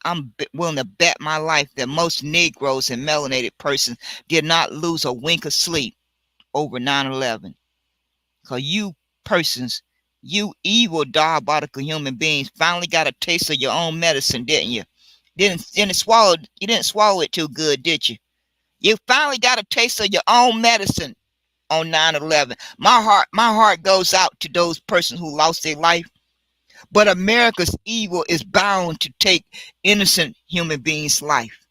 willing to bet my life that most Negroes and melanated persons did not lose a wink of sleep over 9/11. Because you persons, you evil, diabolical human beings, finally got a taste of your own medicine, didn't you? You didn't swallow it too good, did you? You finally got a taste of your own medicine on 9/11. My heart goes out to those persons who lost their life. But America's evil is bound to take innocent human beings' life.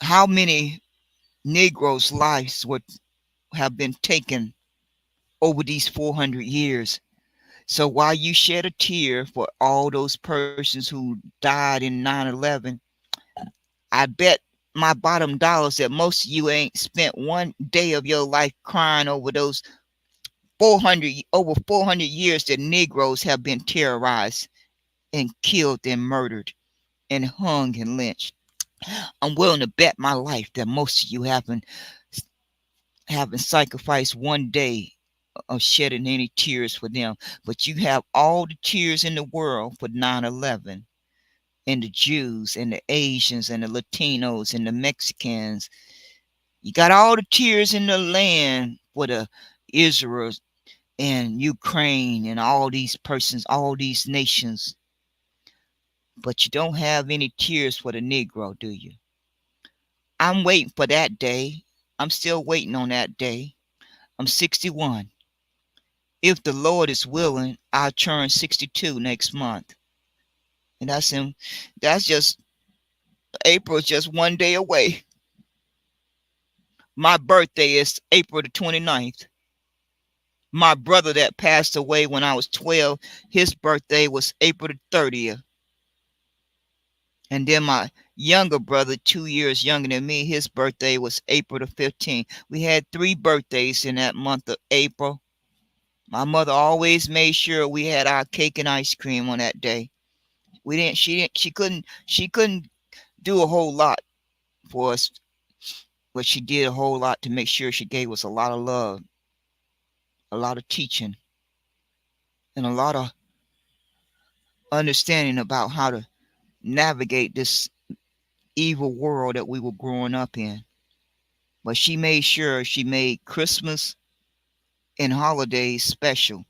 How many Negroes' lives have been taken over these 400 years? So while you shed a tear for all those persons who died in 9/11, I bet my bottom dollars that most of you ain't spent one day of your life crying over those 400 years that Negroes have been terrorized and killed and murdered and hung and lynched. I'm willing to bet my life that most of you haven't sacrificed one day of shedding any tears for them, but you have all the tears in the world for 9/11, and the Jews and the Asians and the Latinos and the Mexicans. You got all the tears in the land for the Israel and Ukraine and all these persons, all these nations. But you don't have any tears for the Negro, do you? I'm waiting for that day. I'm still waiting on that day. I'm 61. If the Lord is willing, I'll turn 62 next month. And that's just April is just one day away. My birthday is April the 29th. My brother that passed away when I was 12, his birthday was April the 30th. And then my younger brother, 2 years younger than me, his birthday was April the 15th. We had 3 birthdays in that month of April. My mother always made sure we had our cake and ice cream on that day. She couldn't do a whole lot for us, but she did a whole lot to make sure she gave us a lot of love, a lot of teaching, and a lot of understanding about how to navigate this evil world that we were growing up in. But she made sure she made Christmas and holidays special,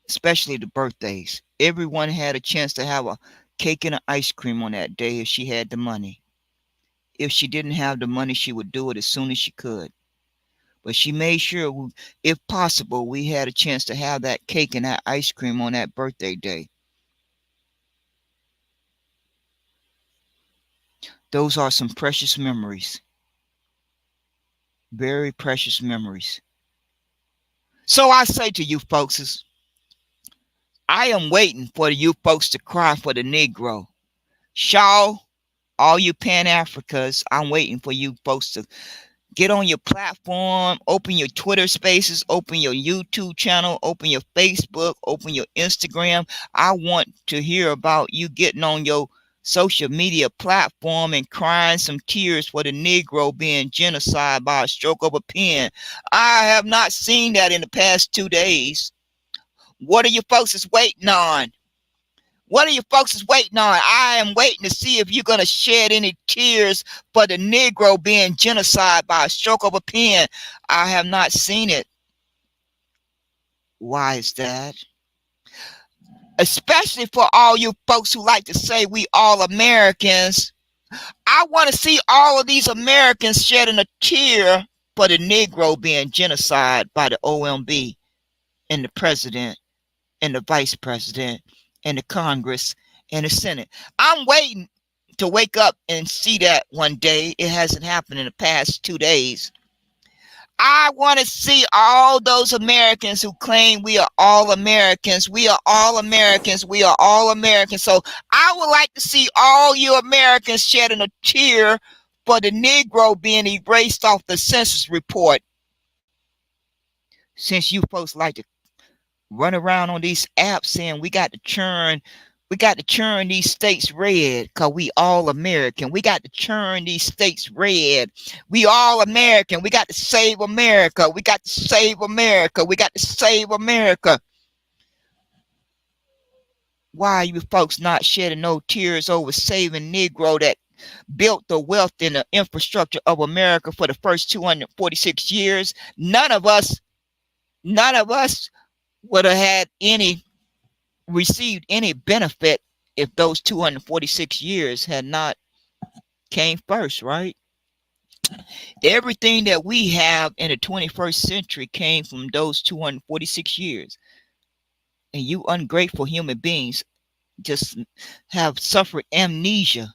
especially the birthdays. Everyone had a chance to have a cake and an ice cream on that day if she had the money. If she didn't have the money, she would do it as soon as she could. But she made sure, if possible, we had a chance to have that cake and that ice cream on that birthday day. Those are some precious memories. Very precious memories. So I say to you folks, I am waiting for you folks to cry for the Negro. Shaw, all you Pan Africans, I'm waiting for you folks to get on your platform, open your Twitter spaces, open your YouTube channel, open your Facebook, open your Instagram. I want to hear about you getting on your social media platform and crying some tears for the Negro being genocide by a stroke of a pen. I have not seen that in the past 2 days. What are you folks waiting on? What are you folks waiting on? I am waiting to see if you're going to shed any tears for the Negro being genocide by a stroke of a pen. I have not seen it. Why is that? Especially for all you folks who like to say we all Americans. I want to see all of these Americans shedding a tear for the Negro being genocide by the OMB and the president and the vice president and the Congress and the Senate. I'm waiting to wake up and see that one day. It hasn't happened in the past 2 days. I want to see all those Americans who claim we are all Americans. We are all Americans. We are all Americans. So I would like to see all you Americans shedding a tear for the Negro being erased off the census report. Since you folks like to run around on these apps saying we got to churn these states red because we all American. We got to churn these states red. We all American. We got to save America. We got to save America. We got to save America. Why are you folks not shedding no tears over saving Negro that built the wealth and the infrastructure of America for the first 246 years? None of us would have had received any benefit if those 246 years had not came first, right? Everything that we have in the 21st century came from those 246 years. And you ungrateful human beings just have suffered amnesia,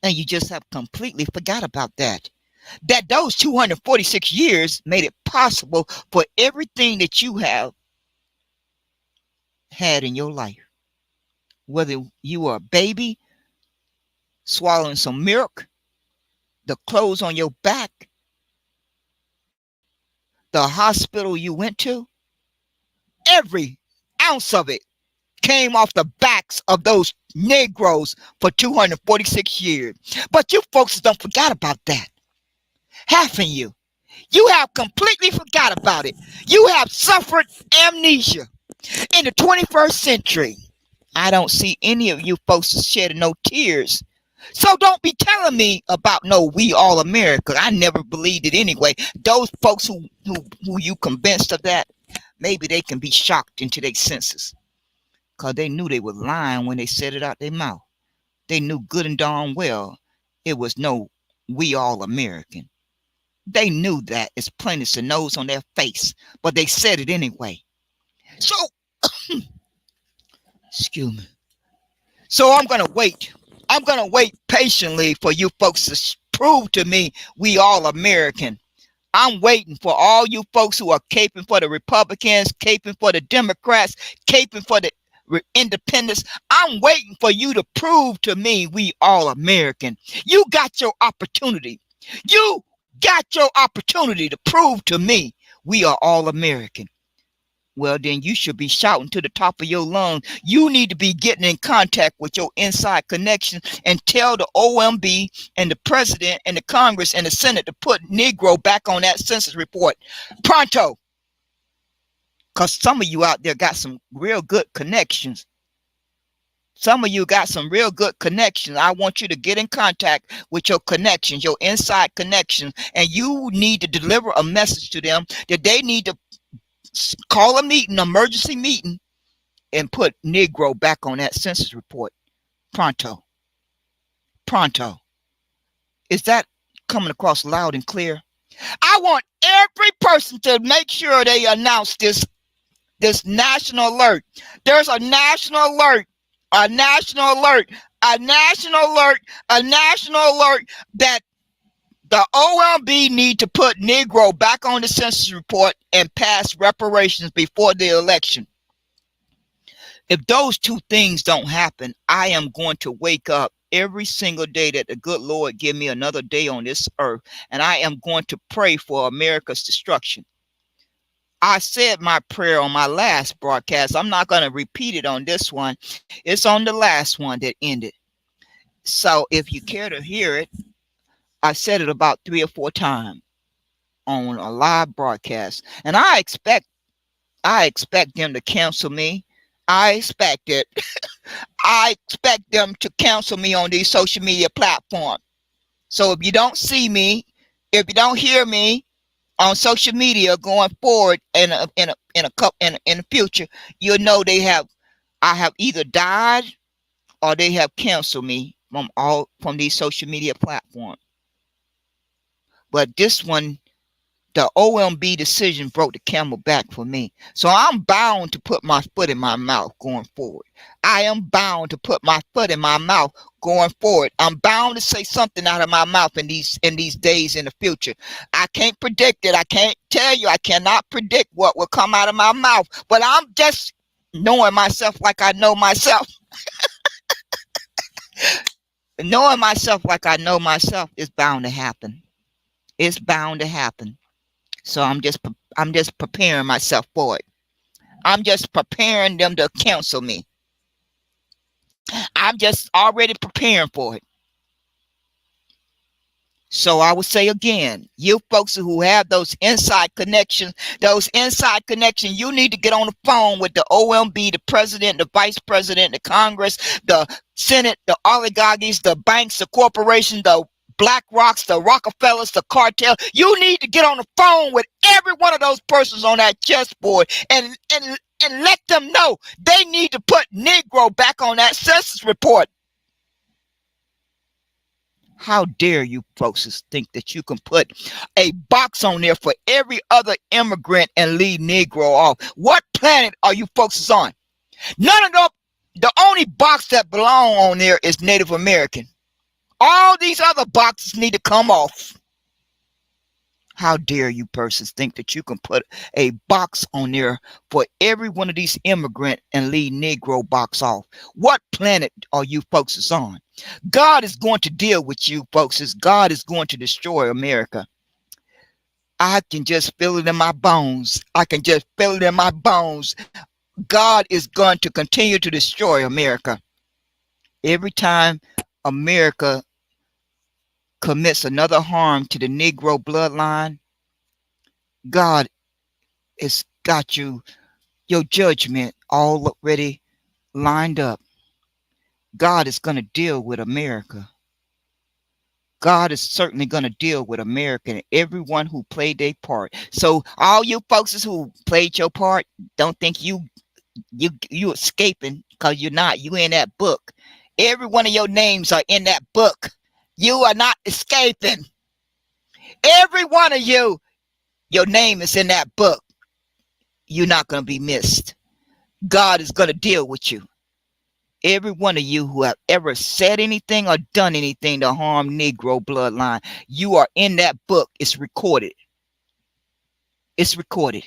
and you just have completely forgot about that. That those 246 years made it possible for everything that you have had in your life. Whether you were a baby swallowing some milk, the clothes on your back, the hospital you went to, every ounce of it came off the backs of those Negroes for 246 years. But you folks don't forget about that. Half of you have completely forgot about it. You have suffered amnesia in the 21st century. I don't see any of you folks shedding no tears. So don't be telling me about no we all America. I never believed it anyway. Those folks who you convinced of that, maybe they can be shocked into their senses. Because they knew they were lying when they said it out their mouth. They knew good and darn well it was no we all American. They knew that as plain as the nose on their face, but they said it anyway. So, excuse me. So I'm going to wait. I'm going to wait patiently for you folks to prove to me we all American. I'm waiting for all you folks who are caping for the Republicans, caping for the Democrats, caping for the independence. I'm waiting for you to prove to me we all American. You got your opportunity. You got your opportunity to prove to me we are all American. Well, then you should be shouting to the top of your lungs. You need to be getting in contact with your inside connection and tell the OMB and the president and the Congress and the Senate to put Negro back on that census report. Pronto. Because some of you out there got some real good connections. Some of you got some real good connections. I want you to get in contact with your connections, your inside connections, and you need to deliver a message to them that they need to call a meeting, emergency meeting, and put Negro back on that census report. Pronto. Pronto. Is that coming across loud and clear? I want every person to make sure they announce this national alert. There's a national alert, a national alert, a national alert, a national alert that the OMB need to put Negro back on the census report and pass reparations before the election. If those two things don't happen, I am going to wake up every single day that the good Lord give me another day on this earth, and I am going to pray for America's destruction. I said my prayer on my last broadcast. I'm not going to repeat it on this one. It's on the last one that ended. So if you care to hear it, I said it about 3 or 4 times on a live broadcast, and I expect them to cancel me. I expect it. I expect them to cancel me on these social media platforms. So if you don't see me, if you don't hear me on social media going forward in the future, you'll know I have either died or they have canceled me from these social media platforms. But this one, the OMB decision broke the camel back for me. So I'm bound to put my foot in my mouth going forward. I am bound to put my foot in my mouth going forward. I'm bound to say something out of my mouth in these days in the future. I can't predict it. I can't tell you. I cannot predict what will come out of my mouth. But I'm just knowing myself like I know myself. Knowing myself like I know myself is bound to happen. It's bound to happen. So I'm just preparing myself for it. I'm just preparing them to cancel me. I'm just already preparing for it. So I would say again, you folks who have those inside connections, you need to get on the phone with the OMB, the president, the vice president, the Congress, the Senate, the oligarchies, the banks, the corporations, the Black Rocks, the Rockefellers, the cartel. You need to get on the phone with every one of those persons on that chessboard and let them know they need to put Negro back on that census report. How dare you folks think that you can put a box on there for every other immigrant and leave Negro off? What planet are you folks on? None of them. The only box that belong on there is Native American. All these other boxes need to come off. How dare you persons think that you can put a box on there for every one of these immigrant and leave Negro box off? What planet are you folks on? God is going to deal with you folks. God is going to destroy America. I can just feel it in my bones. I can just feel it in my bones. God is going to continue to destroy America. Every time America commits another harm to the Negro bloodline, God has got your judgment already lined up. God is going to deal with America. God is certainly going to deal with America and everyone who played their part. So all you folks who played your part, don't think you escaping, because you're not. You in that book. Every one of your names are in that book. You are not escaping. Every one of you, your name is in that book. You're not going to be missed. God is going to deal with you. Every one of you who have ever said anything or done anything to harm Negro bloodline, you are in that book. It's recorded. It's recorded.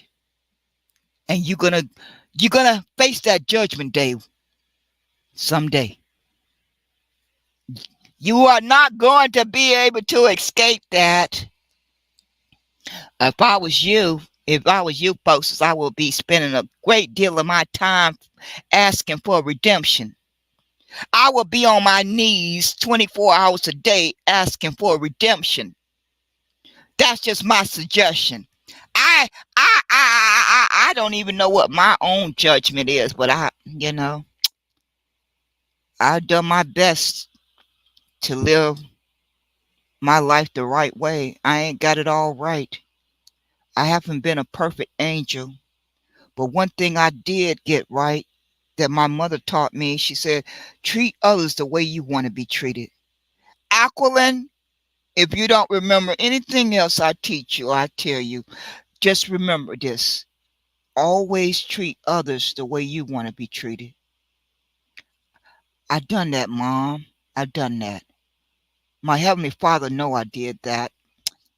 And you're gonna face that judgment day Someday. You are not going to be able to escape that. If I was you folks, I would be spending a great deal of my time asking for redemption. I will be on my knees 24 hours a day asking for redemption. That's just my suggestion. I I don't even know what my own judgment is, but I've done my best to live my life the right way. I ain't got it all right. I haven't been a perfect angel, but one thing I did get right that my mother taught me, she said, treat others the way you want to be treated. Aquilin, if you don't remember anything else I teach you, I tell you, just remember this. Always treat others the way you want to be treated. I done that, Mom. I done that. My Heavenly Father know I did that.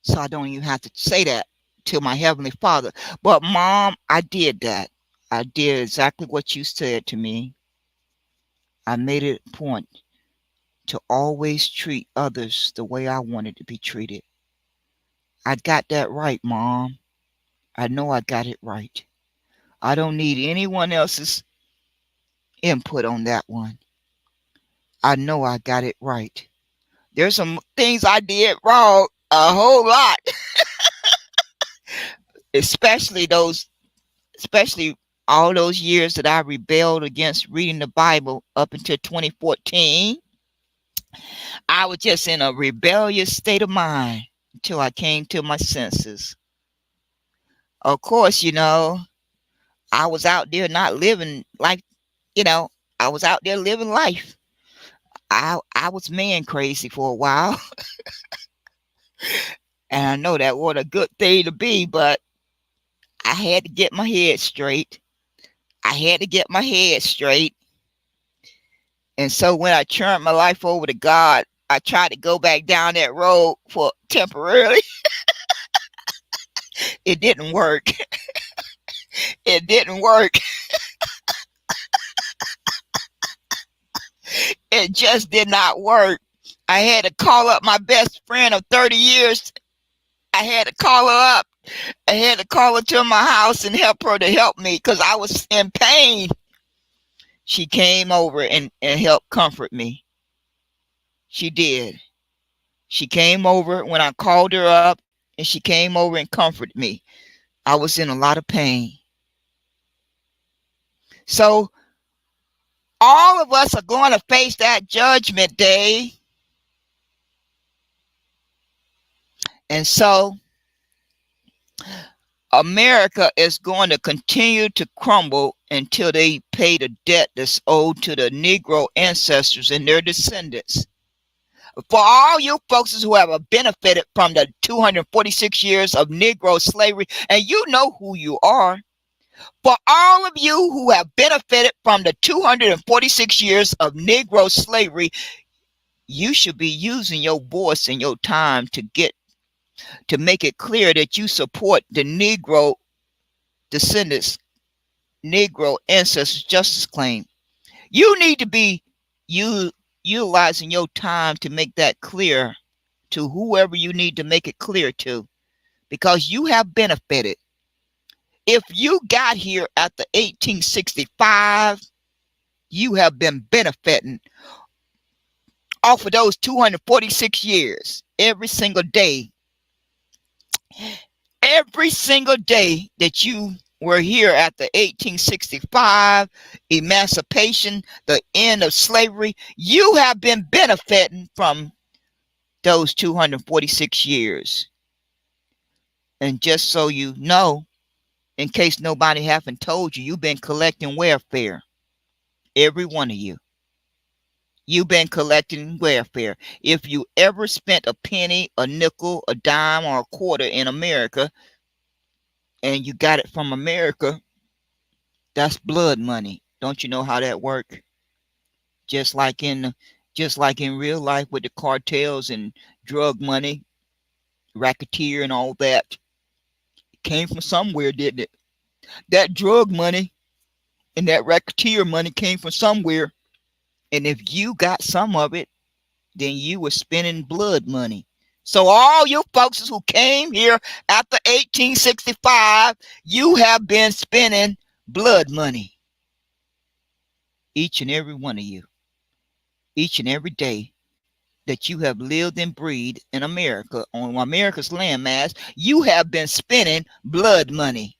So I don't even have to say that to my Heavenly Father. But Mom, I did that. I did exactly what you said to me. I made it a point to always treat others the way I wanted to be treated. I got that right, Mom. I know I got it right. I don't need anyone else's input on that one. I know I got it right. There's some things I did wrong, a whole lot, especially especially all those years that I rebelled against reading the Bible up until 2014. I was just in a rebellious state of mind until I came to my senses. Of course, I was out there not living like, you know, I was out there living life. I was man crazy for a while, and I know that wasn't a good thing to be, but I had to get my head straight. I had to get my head straight. And so when I turned my life over to God, I tried to go back down that road for temporarily. It didn't work. It didn't work. It just did not work. I had to call up my best friend of 30 years. I had to call her up. I had to call her to my house and help her to help me because I was in pain. She came over and helped comfort me. She did. She came over when I called her up, and she came over and comforted me. I was in a lot of pain. So all of us are going to face that judgment day. And so America is going to continue to crumble until they pay the debt that's owed to the Negro ancestors and their descendants. For all you folks who have benefited from the 246 years of Negro slavery, and you know who you are, for all of you who have benefited from the 246 years of Negro slavery, you should be using your voice and your time to make it clear that you support the Negro descendants, Negro ancestors justice claim. You need to be you utilizing your time to make that clear to whoever you need to make it clear to, because you have benefited. If you got here after 1865, you have been benefiting off of those 246 years every single day that you were here after 1865, emancipation, the end of slavery. You have been benefiting from those 246 years. And just so you know, in case nobody haven't told you, you've been collecting welfare. Every one of you. You've been collecting welfare. If you ever spent a penny, a nickel, a dime, or a quarter in America, and you got it from America, that's blood money. Don't you know how that works? Just like in just like in real life with the cartels and drug money, racketeer and all that. It came from somewhere, didn't it? That drug money and that racketeer money came from somewhere. And if you got some of it, then you were spending blood money. So all you folks who came here after 1865, you have been spending blood money. Each and every one of you. Each and every day that you have lived and breathed in America, on America's landmass, you have been spending blood money.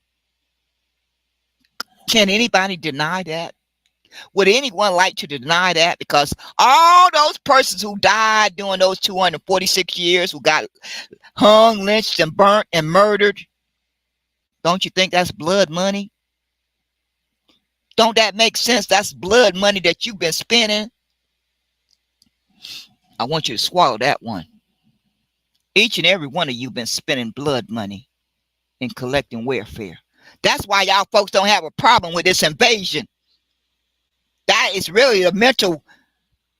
Can anybody deny that? Would anyone like to deny that? Because all those persons who died during those 246 years, who got hung, lynched, and burnt and murdered, don't you think that's blood money? Don't that make sense? That's blood money that you've been spending. I want you to swallow that one. Each and every one of you been spending blood money in collecting welfare. That's why y'all folks don't have a problem with this invasion. That is really a mental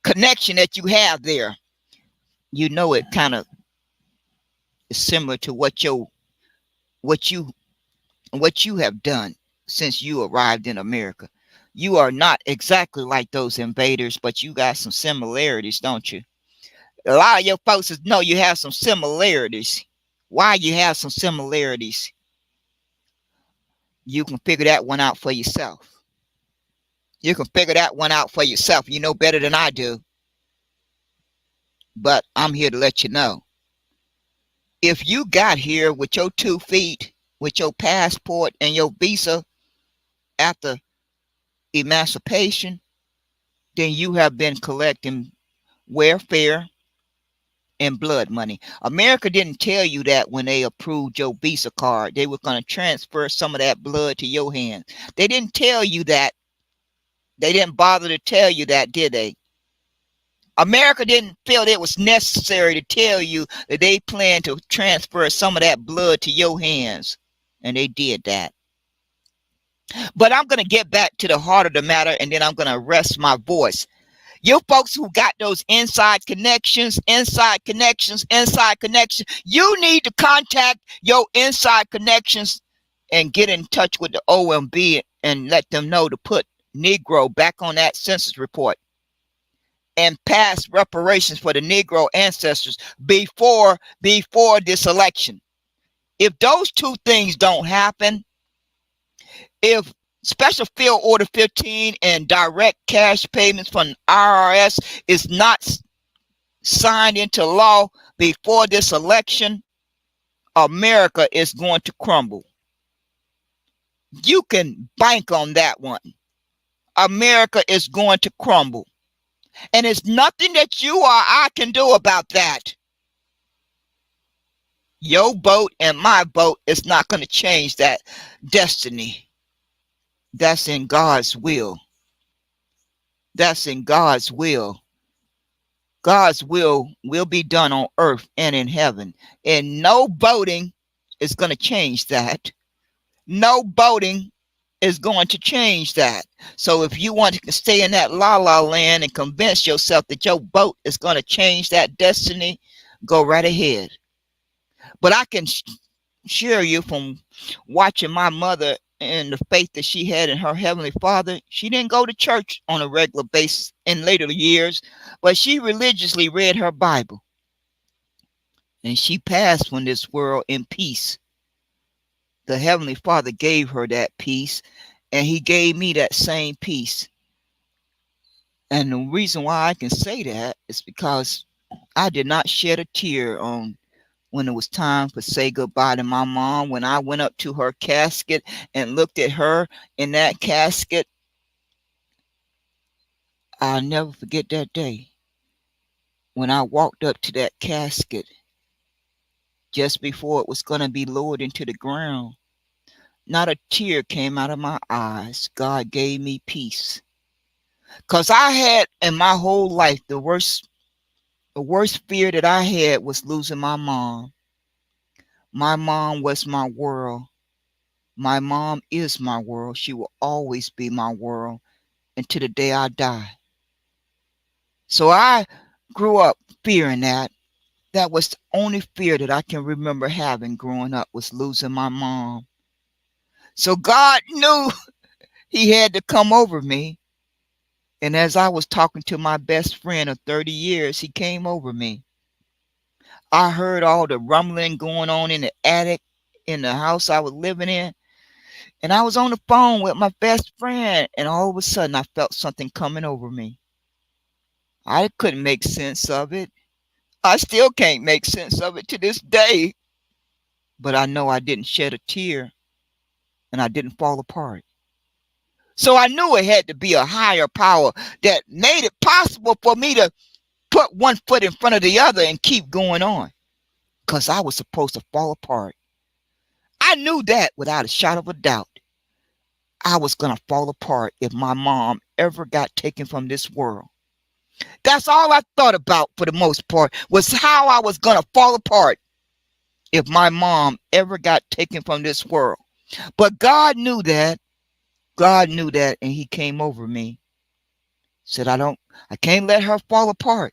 connection that you have there. You know, it kind of is similar to what you have done since you arrived in America. You are not exactly like those invaders, but you got some similarities, don't you? A lot of your folks know you have some similarities. Why you have some similarities? You can figure that one out for yourself. You can figure that one out for yourself. You know better than I do. But I'm here to let you know. If you got here with your 2 feet, with your passport and your visa after emancipation, then you have been collecting welfare and blood money. America didn't tell you that when they approved your visa card. They were going to transfer some of that blood to your hands. They didn't tell you that. They didn't bother to tell you that, did they? America didn't feel it was necessary to tell you that they planned to transfer some of that blood to your hands. And they did that. But I'm going to get back to the heart of the matter, and then I'm going to rest my voice. You folks who got those inside connections, you need to contact your inside connections and get in touch with the OMB and let them know to put Negro back on that census report and pass reparations for the Negro ancestors before this election. If those 2 things don't happen, if Special Field Order 15 and direct cash payments from IRS is not signed into law before this election, America is going to crumble. You can bank on that one. America is going to crumble. And it's nothing that you or I can do about that. Your vote and my vote is not going to change that destiny. That's in God's will. That's in God's will. God's will be done on earth and in heaven. And no voting is going to change that. No voting is going to change that. So if you want to stay in that la-la land and convince yourself that your vote is going to change that destiny, go right ahead. But I can assure you from watching my mother and the faith that she had in her heavenly Father, she didn't go to church on a regular basis in later years, but she religiously read her Bible. And she passed from this world in peace. The heavenly Father gave her that peace, and he gave me that same peace. And the reason why I can say that is because I did not shed a tear on when it was time to say goodbye to my mom. When I went up to her casket and looked at her in that casket, I'll never forget that day. When I walked up to that casket, just before it was going to be lowered into the ground, not a tear came out of my eyes. God gave me peace. Because I had in my whole life, the worst fear that I had was losing my mom. My mom was my world. My mom is my world. She will always be my world until the day I die. So I grew up fearing that. That was the only fear that I can remember having growing up, was losing my mom. So God knew he had to come over me And as I was talking to my best friend of 30 years, he came over me. I heard all the rumbling going on in the attic in the house I was living in. And I was on the phone with my best friend. And all of a sudden, I felt something coming over me. I couldn't make sense of it. I still can't make sense of it to this day. But I know I didn't shed a tear and I didn't fall apart. So I knew it had to be a higher power that made it possible for me to put one foot in front of the other and keep going on. Because I was supposed to fall apart. I knew that without a shadow of a doubt. I was going to fall apart if my mom ever got taken from this world. That's all I thought about for the most part, was how I was going to fall apart if my mom ever got taken from this world. But God knew that. God knew that, and he came over me. Said, I can't let her fall apart.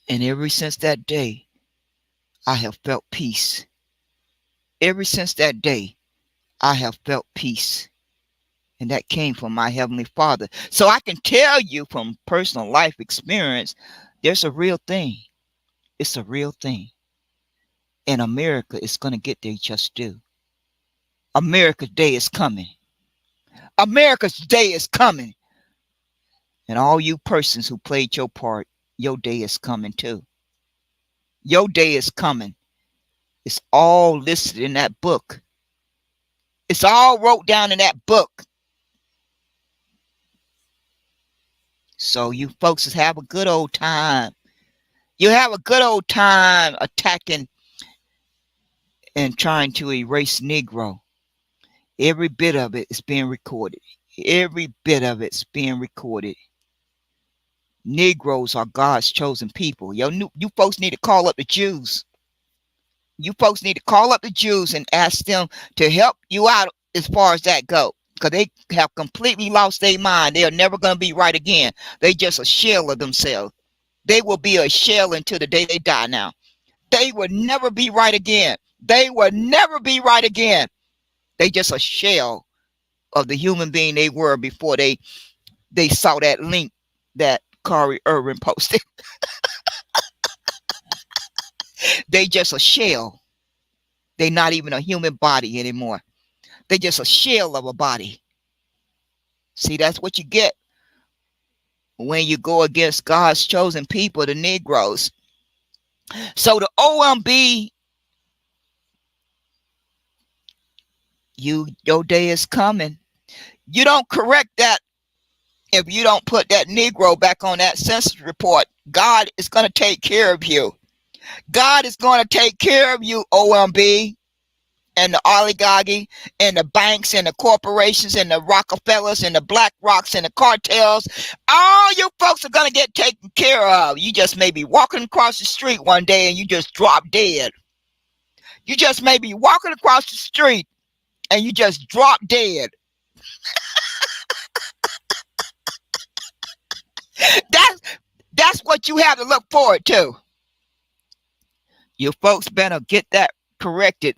And ever since that day, I have felt peace. Ever since that day, I have felt peace. And that came from my Heavenly Father. So I can tell you from personal life experience, there's a real thing. It's a real thing. And America is going to get there just due. America's day is coming. America's day is coming. And all you persons who played your part, your day is coming too. Your day is coming. It's all listed in that book. It's all wrote down in that book. So you folks have a good old time. You have a good old time attacking and trying to erase Negro. Every bit of it is being recorded. Every bit of it's being recorded. Negroes are God's chosen people. You folks need to call up the Jews. You folks need to call up the Jews and ask them to help you out as far as that go. Because they have completely lost their mind. They are never going to be right again. They just a shell of themselves. They will be a shell until the day they die now. They will never be right again. They will never be right again. They just a shell of the human being they were before they saw that link that Kari Irvin posted. They just a shell. They not even a human body anymore. They just a shell of a body. See, that's what you get when you go against God's chosen people, the Negroes. So the OMB, your day is coming. You don't correct that if you don't put that Negro back on that census report. God is going to take care of you. God is going to take care of you, OMB, and the oligarchy, and the banks, and the corporations, and the Rockefellers, and the Black Rocks, and the cartels. All you folks are going to get taken care of. You just may be walking across the street one day and you just drop dead. You just may be walking across the street and you just drop dead. That's what you have to look forward to. You folks better get that corrected.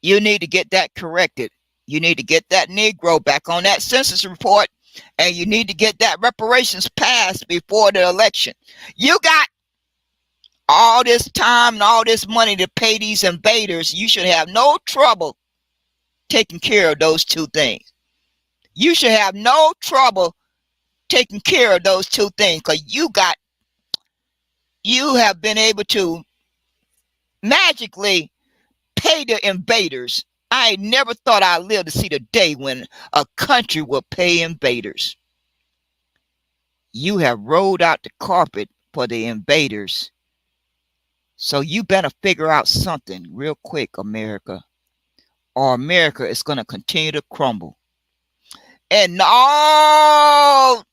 You need to get that corrected. You need to get that Negro back on that census report, and you need to get that reparations passed before the election. You got all this time and all this money to pay these invaders. You should have no trouble taking care of those two things. You should have no trouble taking care of those two things, because you have been able to magically pay the invaders. I never thought I'd live to see the day when a country will pay invaders. You have rolled out the carpet for the invaders. So you better figure out something real quick, America, or America is going to continue to crumble. And all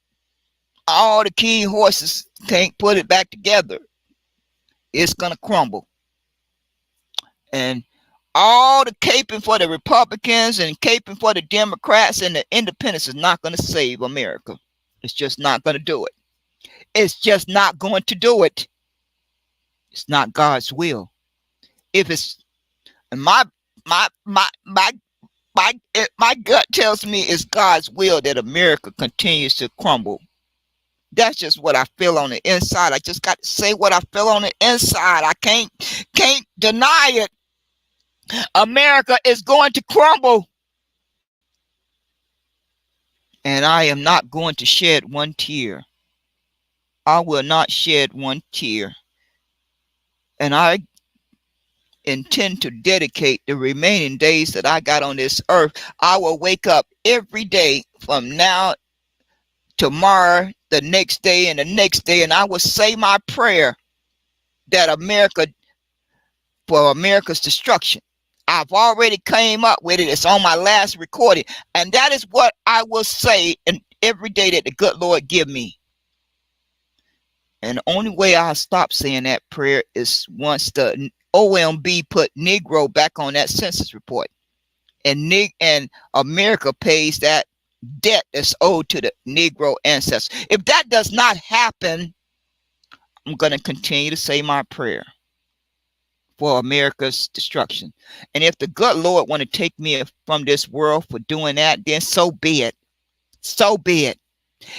the key horses can't put it back together. It's going to crumble. And all the caping for the Republicans and caping for the Democrats and the independents is not going to save America. It's just not going to do it. It's just not going to do it. It's not God's will. If it's my My gut tells me it's God's will that America continues to crumble. That's just what I feel on the inside. I just got to say what I feel on the inside. I can't deny it. America is going to crumble. And I am not going to shed one tear. I will not shed one tear. And I intend to dedicate the remaining days that I got on this earth. I will wake up every day from now, tomorrow, the next day, and the next day, and I will say my prayer that for America's destruction. I've already came up with it. It's on my last recording. And that is what I will say in every day that the good Lord give me. And the only way I'll stop saying that prayer is once the OMB put Negro back on that census report. And America pays that debt that's owed to the Negro ancestors. If that does not happen, I'm going to continue to say my prayer for America's destruction. And if the good Lord want to take me from this world for doing that, then so be it. So be it.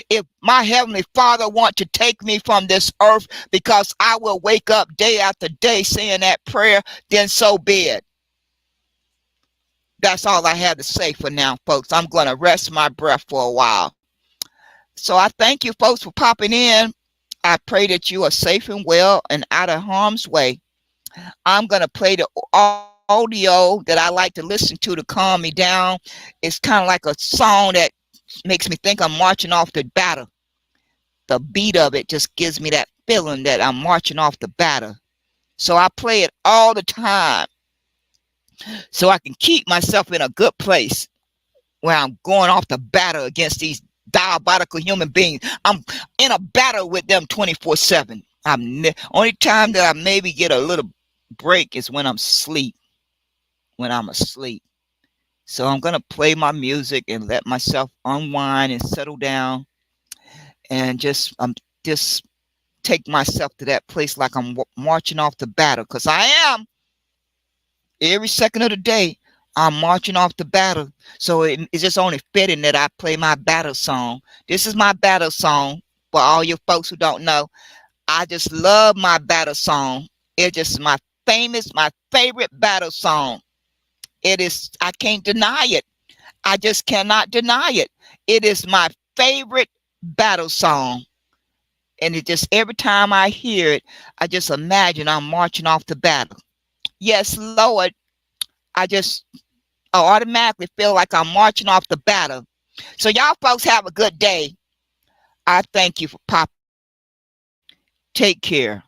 If my Heavenly Father want to take me from this earth because I will wake up day after day saying that prayer, then so be it. That's all I have to say for now, folks. I'm going to rest my breath for a while. So I thank you, folks, for popping in. I pray that you are safe and well and out of harm's way. I'm going to play the audio that I like to listen to calm me down. It's kind of like a song that makes me think I'm marching off the battle. The beat of it just gives me that feeling that I'm marching off the battle. So I play it all the time so I can keep myself in a good place where I'm going off the battle against these diabolical human beings. I'm in a battle with them 24/7. Only time that I maybe get a little break is when I'm asleep. So I'm gonna play my music and let myself unwind and settle down, and just take myself to that place like I'm marching off the battle, because I am. Every second of the day I'm marching off the battle. So it's just only fitting that I play my battle song. This is my battle song. For all you folks who don't know, I just love my battle song. It's just my favorite battle song. It is, I can't deny it. I just cannot deny it. It is my favorite battle song. And it just, every time I hear it, I just imagine I'm marching off the battle. Yes, Lord, I automatically feel like I'm marching off the battle. So y'all folks have a good day. I thank you for popping. Take care.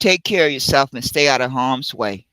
Take care of yourself and stay out of harm's way.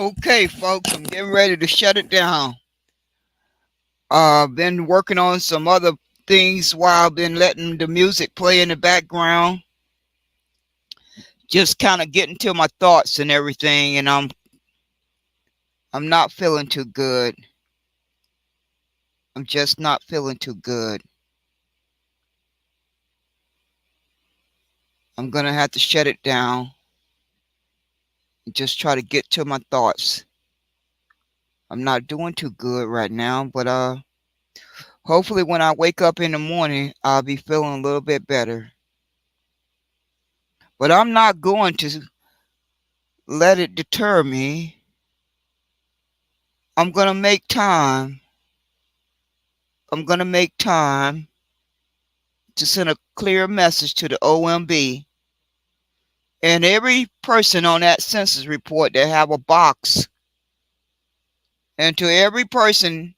Okay, folks, I'm getting ready to shut it down. Been working on some other things while I've been letting the music play in the background. Just kind of getting to my thoughts and everything, and I'm not feeling too good. I'm just not feeling too good. I'm gonna have to shut it down and just try to get to my thoughts. I'm not doing too good right now, but hopefully when I wake up in the morning, I'll be feeling a little bit better. But I'm not going to let it deter me. I'm going to make time. I'm going to make time to send a clear message to the OMB and every person on that census report that have a box, and to every person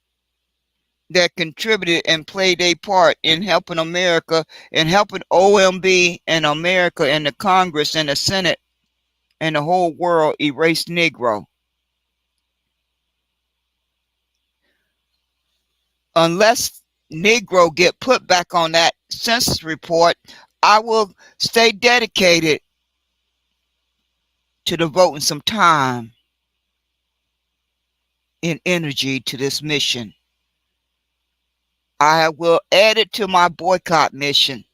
that contributed and played a part in helping America and helping OMB and America and the Congress and the Senate and the whole world erase Negro. Unless Negro get put back on that census report, I will stay dedicated to devoting some time and energy to this mission. I will add it to my boycott mission.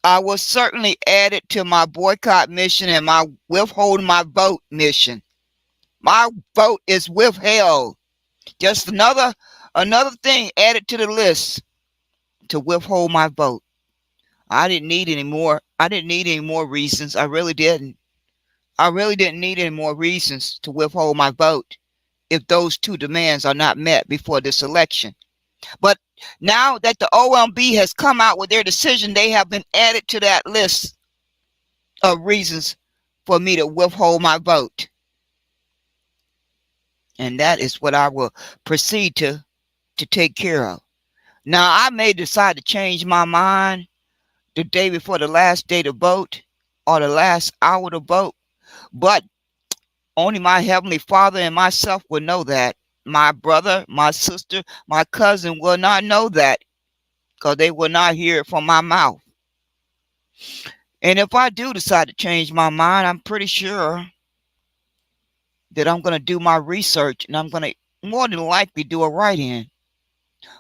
I will certainly add it to my boycott mission and my withhold my vote mission. My vote is withheld. Just another thing added to the list to withhold my vote. I didn't need any more. I didn't need any more reasons. I really didn't. I really didn't need any more reasons to withhold my vote if those two demands are not met before this election. But now that the OMB has come out with their decision, they have been added to that list of reasons for me to withhold my vote. And that is what I will proceed to take care of. Now, I may decide to change my mind the day before the last day to vote or the last hour to vote, but only my Heavenly Father and myself will know that. My brother, my sister, my cousin will not know that because they will not hear it from my mouth. And if I do decide to change my mind, I'm pretty sure that I'm going to do my research and I'm going to more than likely do a write-in.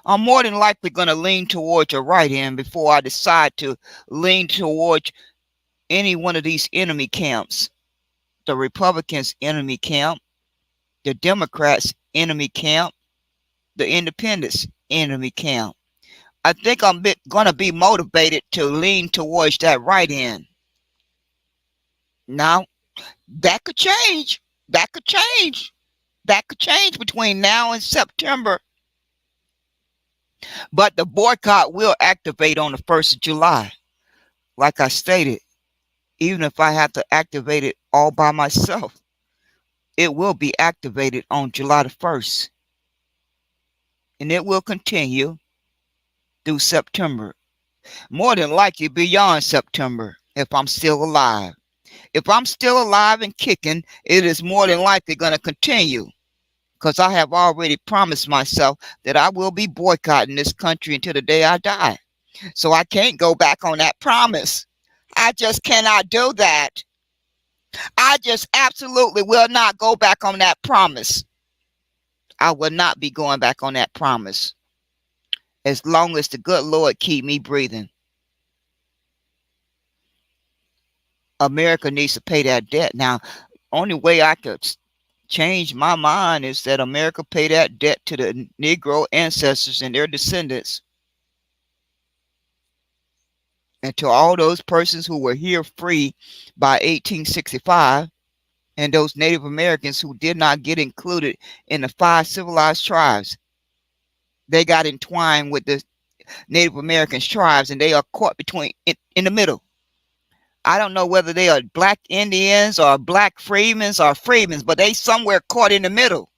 I'm more than likely going to lean towards a write-in before I decide to lean towards any one of these enemy camps. The Republicans' enemy camp, the Democrats' enemy camp, the Independents' enemy camp. I think I'm going to be motivated to lean towards that write-in. Now, that could change. That could change. That could change between now and September. But the boycott will activate on the 1st of July. Like I stated, even if I have to activate it all by myself, it will be activated on July the 1st. And it will continue through September. More than likely beyond September if I'm still alive. If I'm still alive and kicking, it is more than likely going to continue because I have already promised myself that I will be boycotting this country until the day I die. So I can't go back on that promise. I just cannot do that. I just absolutely will not go back on that promise. I will not be going back on that promise as long as the good Lord keep me breathing. America needs to pay that debt. Now, only way I could change my mind is that America pay that debt to the Negro ancestors and their descendants, and to all those persons who were here free by 1865, and those Native Americans who did not get included in the 5 civilized tribes. They got entwined with the Native American tribes, and they are caught between in the middle. I don't know whether they are black Indians or black freedmen or freedmen, but they somewhere caught in the middle.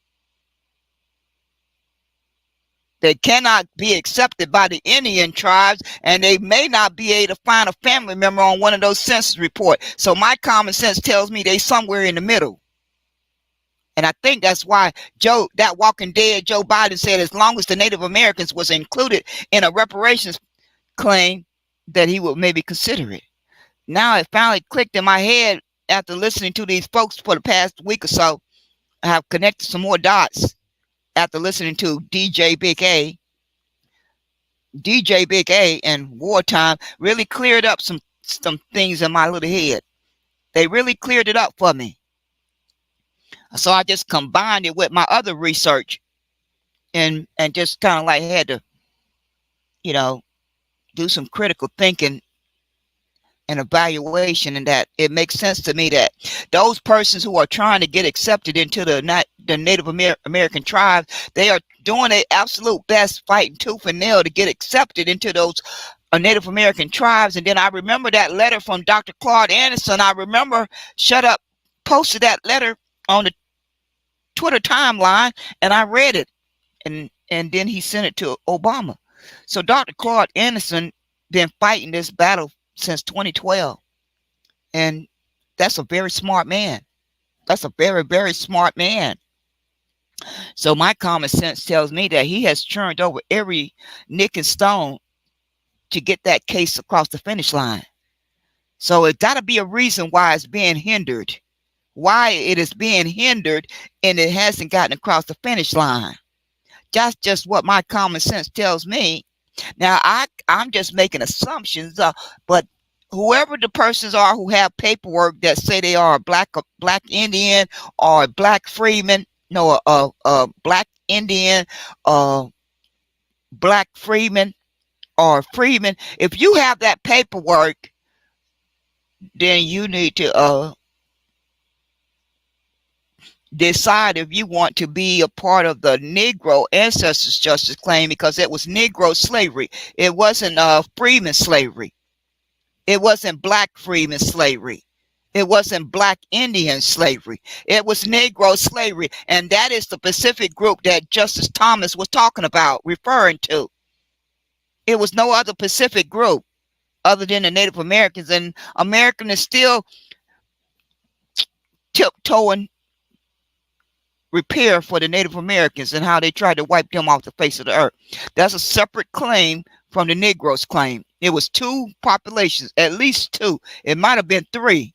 They cannot be accepted by the Indian tribes, and they may not be able to find a family member on one of those census reports. So my common sense tells me they somewhere in the middle. And I think that's why that Walking Dead Joe Biden said as long as the Native Americans was included in a reparations claim, that he would maybe consider it. Now it finally clicked in my head after listening to these folks for the past week or so. I have connected some more dots after listening to DJ Big A and Wartime really cleared up some things in my little head. They really cleared it up for me. So I just combined it with my other research and just kind of like had to, you know, do some critical thinking and evaluation, and that it makes sense to me that those persons who are trying to get accepted into the Native American tribes, they are doing their absolute best, fighting tooth and nail to get accepted into those Native American tribes. And then I remember that letter from Dr. Claude Anderson. I remember Shut Up posted that letter on the Twitter timeline, and I read it, and then he sent it to Obama. So Dr. Claude Anderson been fighting this battle since 2012, and that's a very smart man. That's a very, very smart man. So my common sense tells me that he has turned over every nick and stone to get that case across the finish line. So it got to be a reason why it's being hindered, why it is being hindered, and it hasn't gotten across the finish line. That's just what my common sense tells me. Now, I'm just making assumptions, but whoever the persons are who have paperwork that say they are a black Indian or a black freeman, no, black Indian, black freeman or freeman, if you have that paperwork, then you need to decide if you want to be a part of the Negro ancestors justice claim, because it was Negro slavery. It wasn't freeman slavery. It wasn't black freeman slavery. It wasn't black Indian slavery. It was Negro slavery. And that is the Pacific group that Justice Thomas was talking about, referring to. It was no other Pacific group other than the Native Americans. And American is still tiptoeing repair for the Native Americans and how they tried to wipe them off the face of the earth. That's a separate claim from the Negroes' claim. It was two populations, at least two. It might have been three.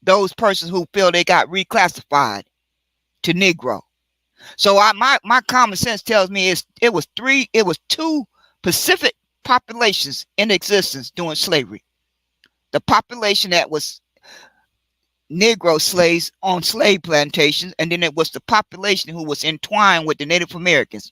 Those persons who feel they got reclassified to Negro. So my common sense tells me it was two Pacific populations in existence during slavery. The population that was Negro slaves on slave plantations, and then it was the population who was entwined with the Native Americans.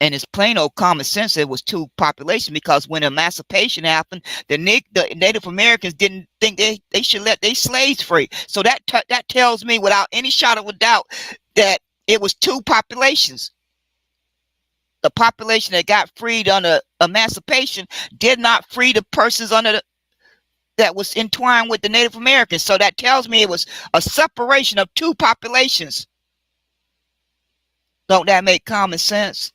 And it's plain old common sense. It was two populations, because when emancipation happened, the Native Americans didn't think they should let their slaves free. So that tells me without any shadow of a doubt that it was two populations. The population that got freed under emancipation did not free the persons that was entwined with the Native Americans. So that tells me it was a separation of two populations. Don't that make common sense?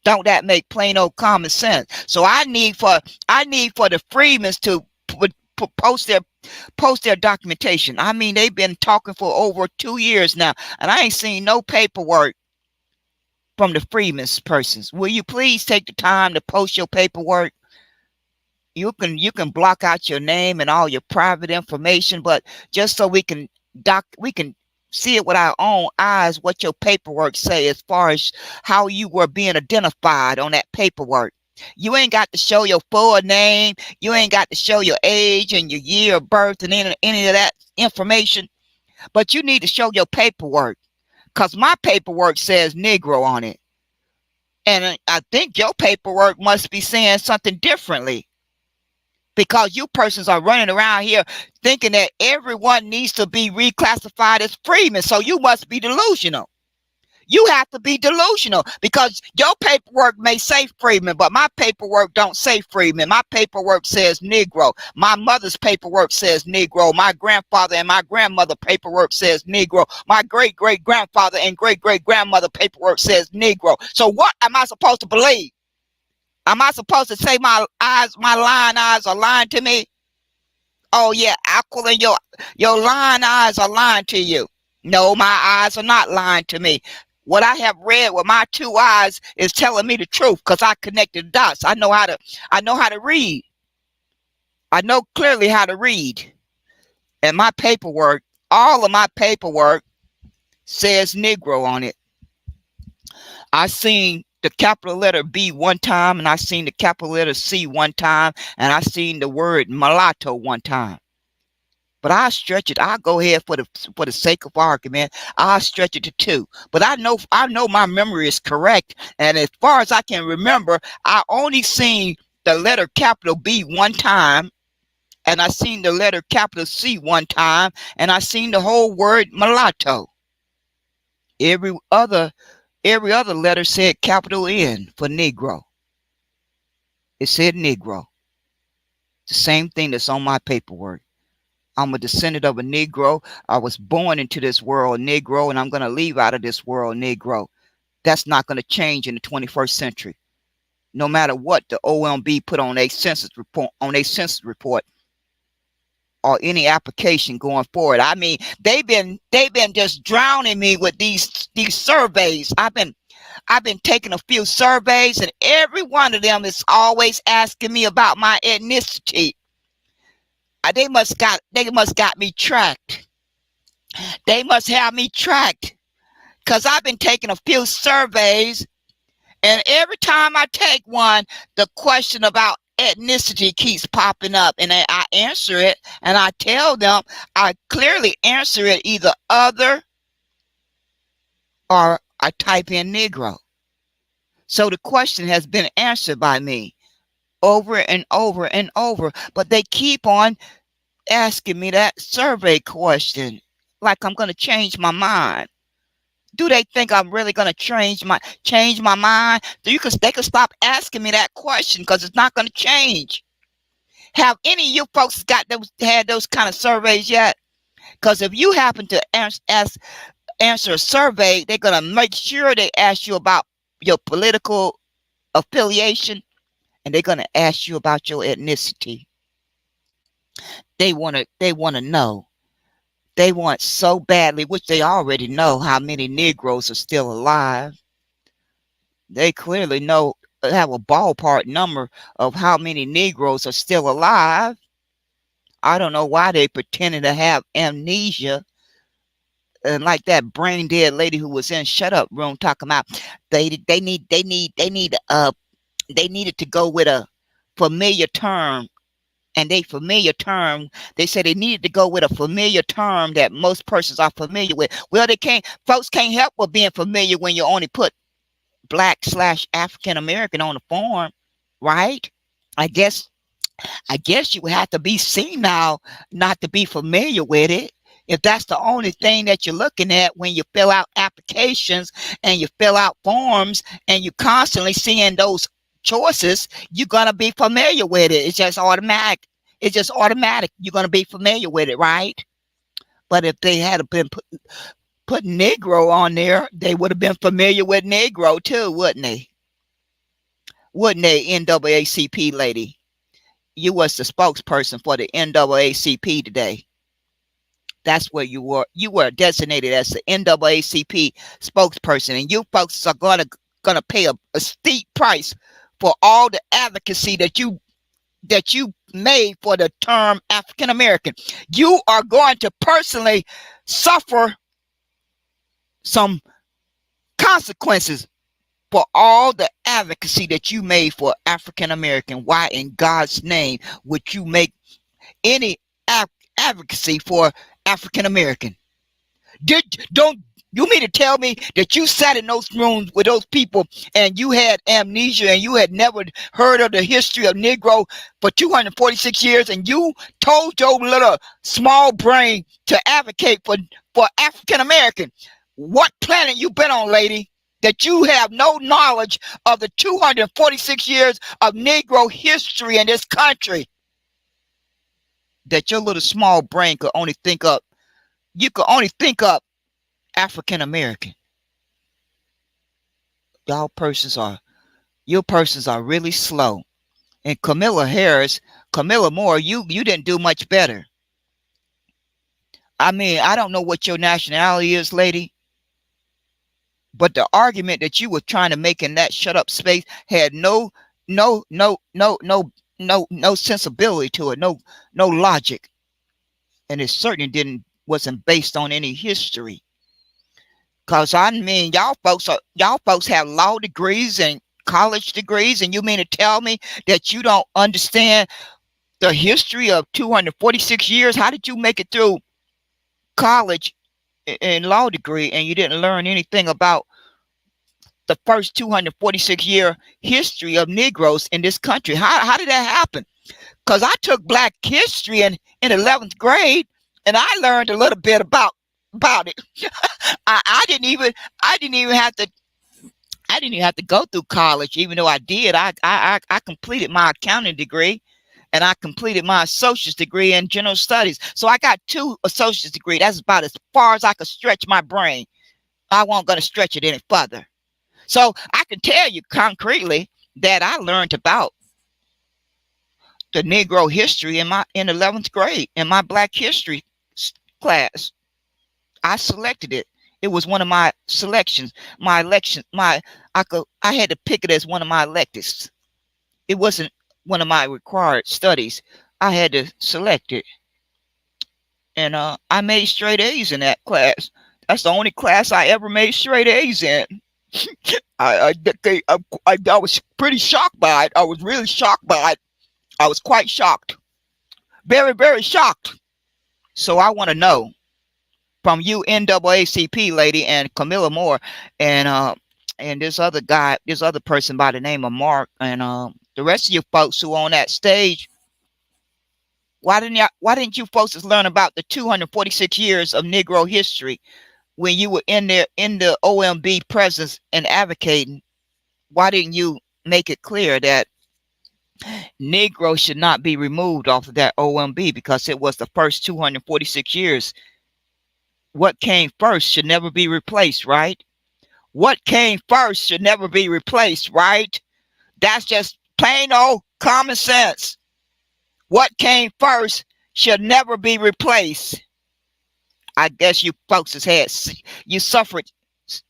Don't that make plain old common sense? So I need for the freedmen to post their documentation. I mean, they've been talking for over 2 years now, and I ain't seen no paperwork from the freedmen's persons. Will you please take the time to post your paperwork? You can block out your name and all your private information, but just so we can see it with our own eyes, what your paperwork say as far as how you were being identified on that paperwork. You ain't got to show your full name. You ain't got to show your age and your year of birth and any of that information, but you need to show your paperwork, because my paperwork says Negro on it. And I think your paperwork must be saying something differently, because you persons are running around here thinking that everyone needs to be reclassified as freemen. So you must be delusional. You have to be delusional, because your paperwork may say freeman, but my paperwork don't say freeman. My paperwork says Negro. My mother's paperwork says Negro. My grandfather and my grandmother paperwork says Negro. My great-great-grandfather and great-great-grandmother paperwork says Negro. So what am I supposed to believe? Am I supposed to say my lying eyes are lying to me? Oh yeah, Aquila, your lying eyes are lying to you. No, my eyes are not lying to me. What I have read with my two eyes is telling me the truth because I connected the dots. I know how to read. I know clearly how to read. And my paperwork, all of my paperwork says Negro on it. I seen the capital letter B one time, and I seen the capital letter C one time, and I seen the word mulatto one time. But I stretch it. I go ahead for the sake of argument. I stretch it to two. But I know my memory is correct. And as far as I can remember, I only seen the letter capital B one time, and I seen the letter capital C one time, and I seen the whole word mulatto. Every other every other letter said capital N for Negro. It said Negro. The same thing that's on my paperwork. I'm a descendant of a Negro. I was born into this world Negro, and I'm going to leave out of this world Negro. That's not going to change in the 21st century. No matter what the OMB put on a census report or any application going forward. I mean, they've been just drowning me with these surveys. I've been taking a few surveys, and every one of them is always asking me about my ethnicity. They must got me tracked. They must have me tracked because I've been taking a few surveys, and every time I take one, the question about ethnicity keeps popping up, and I answer it, and I tell them I clearly answer it either other or I type in Negro. So the question has been answered by me over and over and over, but they keep on asking me that survey question like I'm going to change my mind. Do they think I'm really going to change my mind? They could stop asking me that question because it's not going to change. Have any of you folks had those kind of surveys yet? Because if you happen to answer a survey, they're going to make sure they ask you about your political affiliation, and they're going to ask you about your ethnicity. They want to know. They want so badly, which they already know, how many Negroes are still alive. They clearly know, have a ballpark number of how many Negroes are still alive. I don't know why they pretending to have amnesia, and like that brain dead lady who was in shut up room talking about they needed to go with a familiar term, and they said they needed to go with a familiar term that most persons are familiar with. Well, folks can't help but being familiar when you only put black/African American on the form, right? I guess you would have to be senile not to be familiar with it. If that's the only thing that you're looking at when you fill out applications and you fill out forms and you're constantly seeing those choices, you're gonna be familiar with it. It's just automatic. It's just automatic. You're gonna be familiar with it, right? But if they had been put Negro on there, they would have been familiar with Negro too, wouldn't they? Wouldn't they, NAACP lady? You was the spokesperson for the NAACP today. That's where you were. You were designated as the NAACP spokesperson, and you folks are gonna pay a steep price for all the advocacy that you made for the term African American. You are going to personally suffer some consequences for all the advocacy that you made for African American. Why in God's name would you make any advocacy for African American? Don't you mean to tell me that you sat in those rooms with those people and you had amnesia and you had never heard of the history of Negro for 246 years, and you told your little small brain to advocate for African American? What planet you been on, lady, that you have no knowledge of the 246 years of Negro history in this country? That your little small brain could only think up. You could only think up African American. Your persons are really slow. And Camilla Moore, you didn't do much better. I mean, I don't know what your nationality is, lady, but the argument that you were trying to make in that shut up space had no sensibility to it, no logic, and it certainly wasn't based on any history. Cause I mean, y'all folks have law degrees and college degrees, and you mean to tell me that you don't understand the history of 246 years? How did you make it through college and law degree and you didn't learn anything about the first 246-year history of Negroes in this country? How did that happen? Because I took black history in 11th grade and I learned a little bit about it. I didn't even have to go through college, even though I did. I completed my accounting degree and I completed my associate's degree in general studies. So I got 2 associate's degree. That's about as far as I could stretch my brain. I wasn't going to stretch it any further. So I can tell you concretely that I learned about the Negro history in 11th grade in my Black history class. I selected it. It was one of my selections, my election, I had to pick it as one of my electives. It wasn't one of my required studies. I had to select it. And I made straight A's in that class. That's the only class I ever made straight A's in. I was pretty shocked by it. I was really shocked by it. I was quite shocked. Very, very shocked. So I want to know from you, NAACP lady, and Camilla Moore, and this other guy, this other person by the name of Mark, and the rest of you folks who on that stage. Why didn't you folks just learn about the 246 years of Negro history when you were in there in the OMB presence and advocating? Why didn't you make it clear that Negro should not be removed off of that OMB because it was the first 246 years? What came first should never be replaced, right? What came first should never be replaced, right? That's just plain old common sense. What came first should never be replaced. I guess you folks has had, you suffered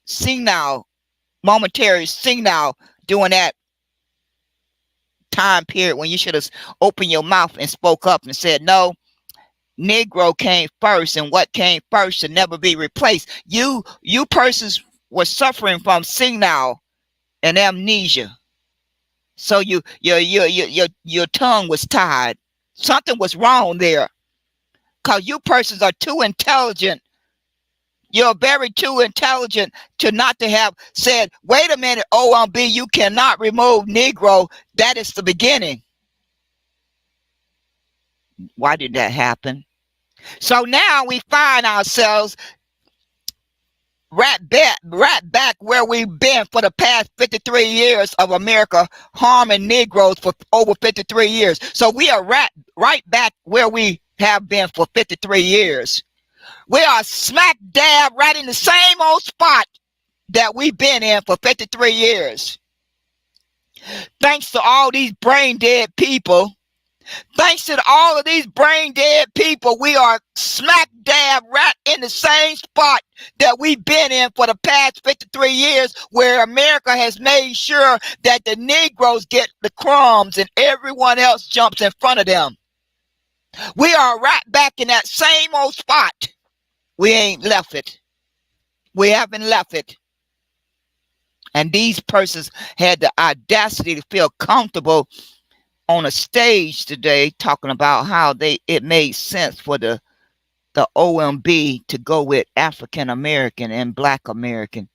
senile, momentary senile during that time period when you should have opened your mouth and spoke up and said, no, Negro came first, and what came first should never be replaced. You persons were suffering from senile and amnesia. So your tongue was tied. Something was wrong there. Because you persons are too intelligent. You're very too intelligent to not to have said, wait a minute, OMB, you cannot remove Negro. That is the beginning. Why did that happen? So now we find ourselves right back where we've been for the past 53 years of America harming Negroes for over 53 years. So we are right back where we have been for 53 years. We are smack dab right in the same old spot that we've been in for 53 years. Thanks to all these brain dead people. Thanks to all of these brain dead people, we are smack dab right in the same spot that we've been in for the past 53 years, where America has made sure that the Negroes get the crumbs and everyone else jumps in front of them. We are right back in that same old spot. We ain't left it. We haven't left it. And these persons had the audacity to feel comfortable on a stage today talking about how it made sense for the OMB to go with African American and Black American,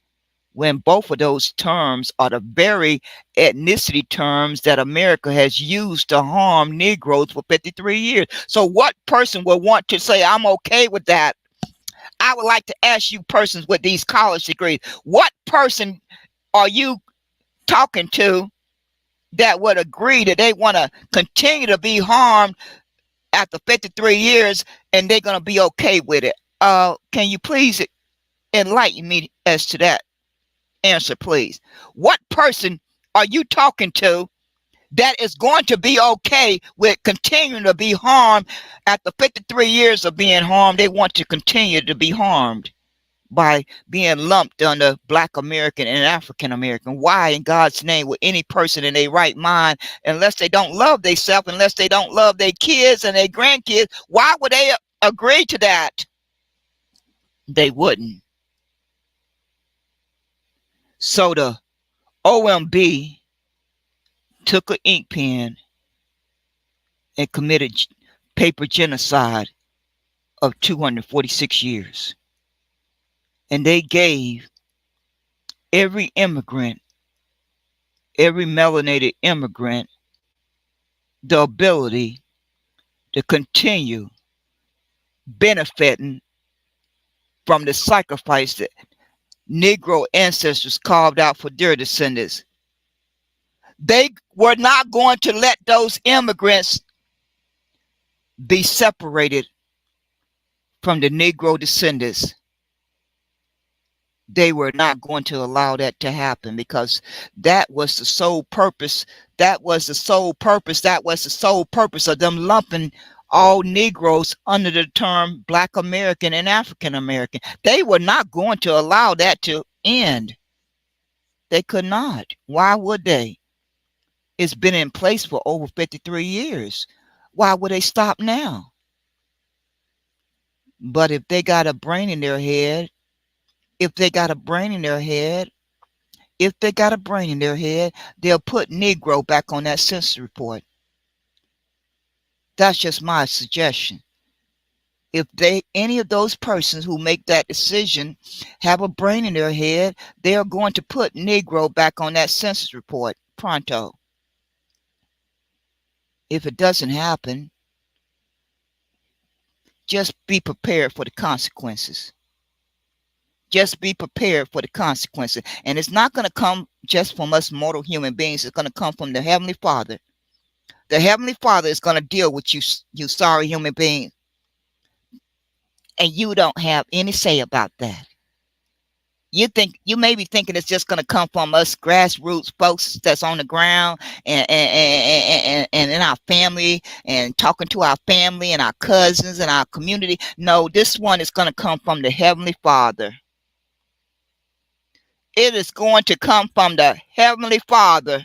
when both of those terms are the very ethnicity terms that America has used to harm Negroes for 53 years. So what person would want to say, I'm okay with that? I would like to ask you persons with these college degrees, what person are you talking to that would agree that they want to continue to be harmed after 53 years and they're going to be okay with it? Can you please enlighten me as to that answer, please? What person are you talking to that is going to be okay with continuing to be harmed. After 53 years of being harmed, they want to continue to be harmed by being lumped under Black American and African American. Why in God's name would any person in their right mind, unless they don't love themselves, unless they don't love their kids and their grandkids, why would they agree to that? They wouldn't. So the OMB took an ink pen and committed paper genocide of 246 years. And they gave every immigrant, every melanated immigrant, the ability to continue benefiting from the sacrifice that Negro ancestors carved out for their descendants. They were not going to let those immigrants be separated from the Negro descendants. They were not going to allow that to happen, because that was the sole purpose. That was the sole purpose. That was the sole purpose of them lumping all Negroes under the term Black American and African American. They were not going to allow that to end. They could not. Why would they? It's been in place for over 53 years. Why would they stop now? But if they got a brain in their head, if they got a brain in their head, if they got a brain in their head, they'll put Negro back on that census report. That's just my suggestion. If any of those persons who make that decision have a brain in their head, they are going to put Negro back on that census report pronto. If it doesn't happen, just be prepared for the consequences. Just be prepared for the consequences. And it's not going to come just from us mortal human beings. It's going to come from the Heavenly Father. The Heavenly Father is going to deal with you, you sorry human being. And you don't have any say about that. You may be thinking it's just going to come from us grassroots folks that's on the ground and in our family and talking to our family and our cousins and our community. No, this one is going to come from the Heavenly Father. It is going to come from the Heavenly Father.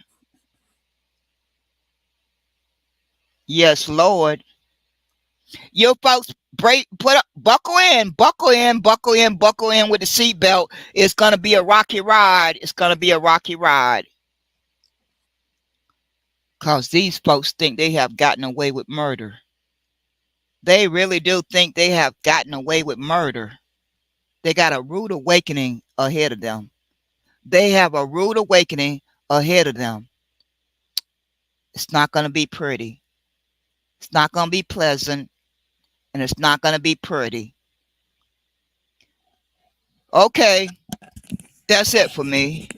Yes, Lord. You folks buckle in with the seatbelt. It's going to be a rocky ride. It's going to be a rocky ride. Because these folks think they have gotten away with murder. They really do think they have gotten away with murder. They got a rude awakening ahead of them. They have a rude awakening ahead of them. It's not going to be pretty. It's not going to be pleasant. And it's not going to be pretty. Okay. That's it for me.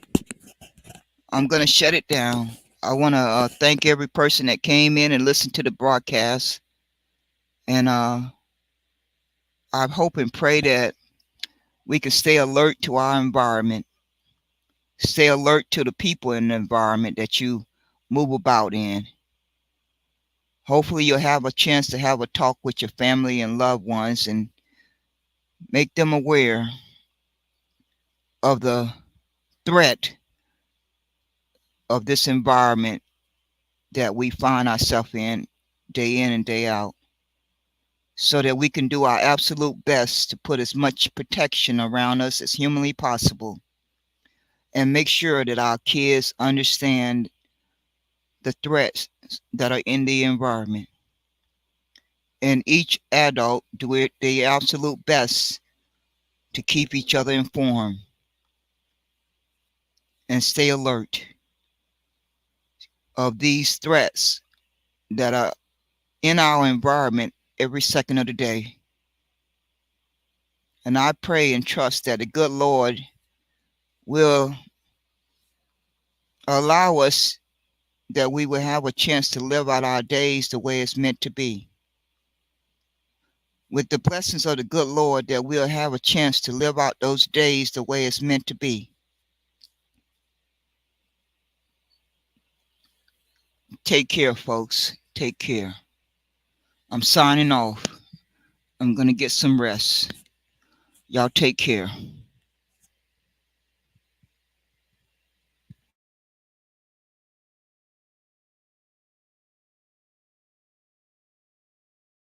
I'm going to shut it down. I want to thank every person that came in and listened to the broadcast. And I hope and pray that we can stay alert to our environment. Stay alert to the people in the environment that you move about in. Hopefully you'll have a chance to have a talk with your family and loved ones and make them aware of the threat of this environment that we find ourselves in and day out, so that we can do our absolute best to put as much protection around us as humanly possible and make sure that our kids understand the threats that are in the environment. And each adult do it their absolute best to keep each other informed and stay alert of these threats that are in our environment every second of the day. And I pray and trust that the good Lord will allow us, that we will have a chance to live out our days the way it's meant to be. With the blessings of the good Lord, that we'll have a chance to live out those days the way it's meant to be. Take care, folks. Take care. I'm signing off. I'm going to get some rest. Y'all take care.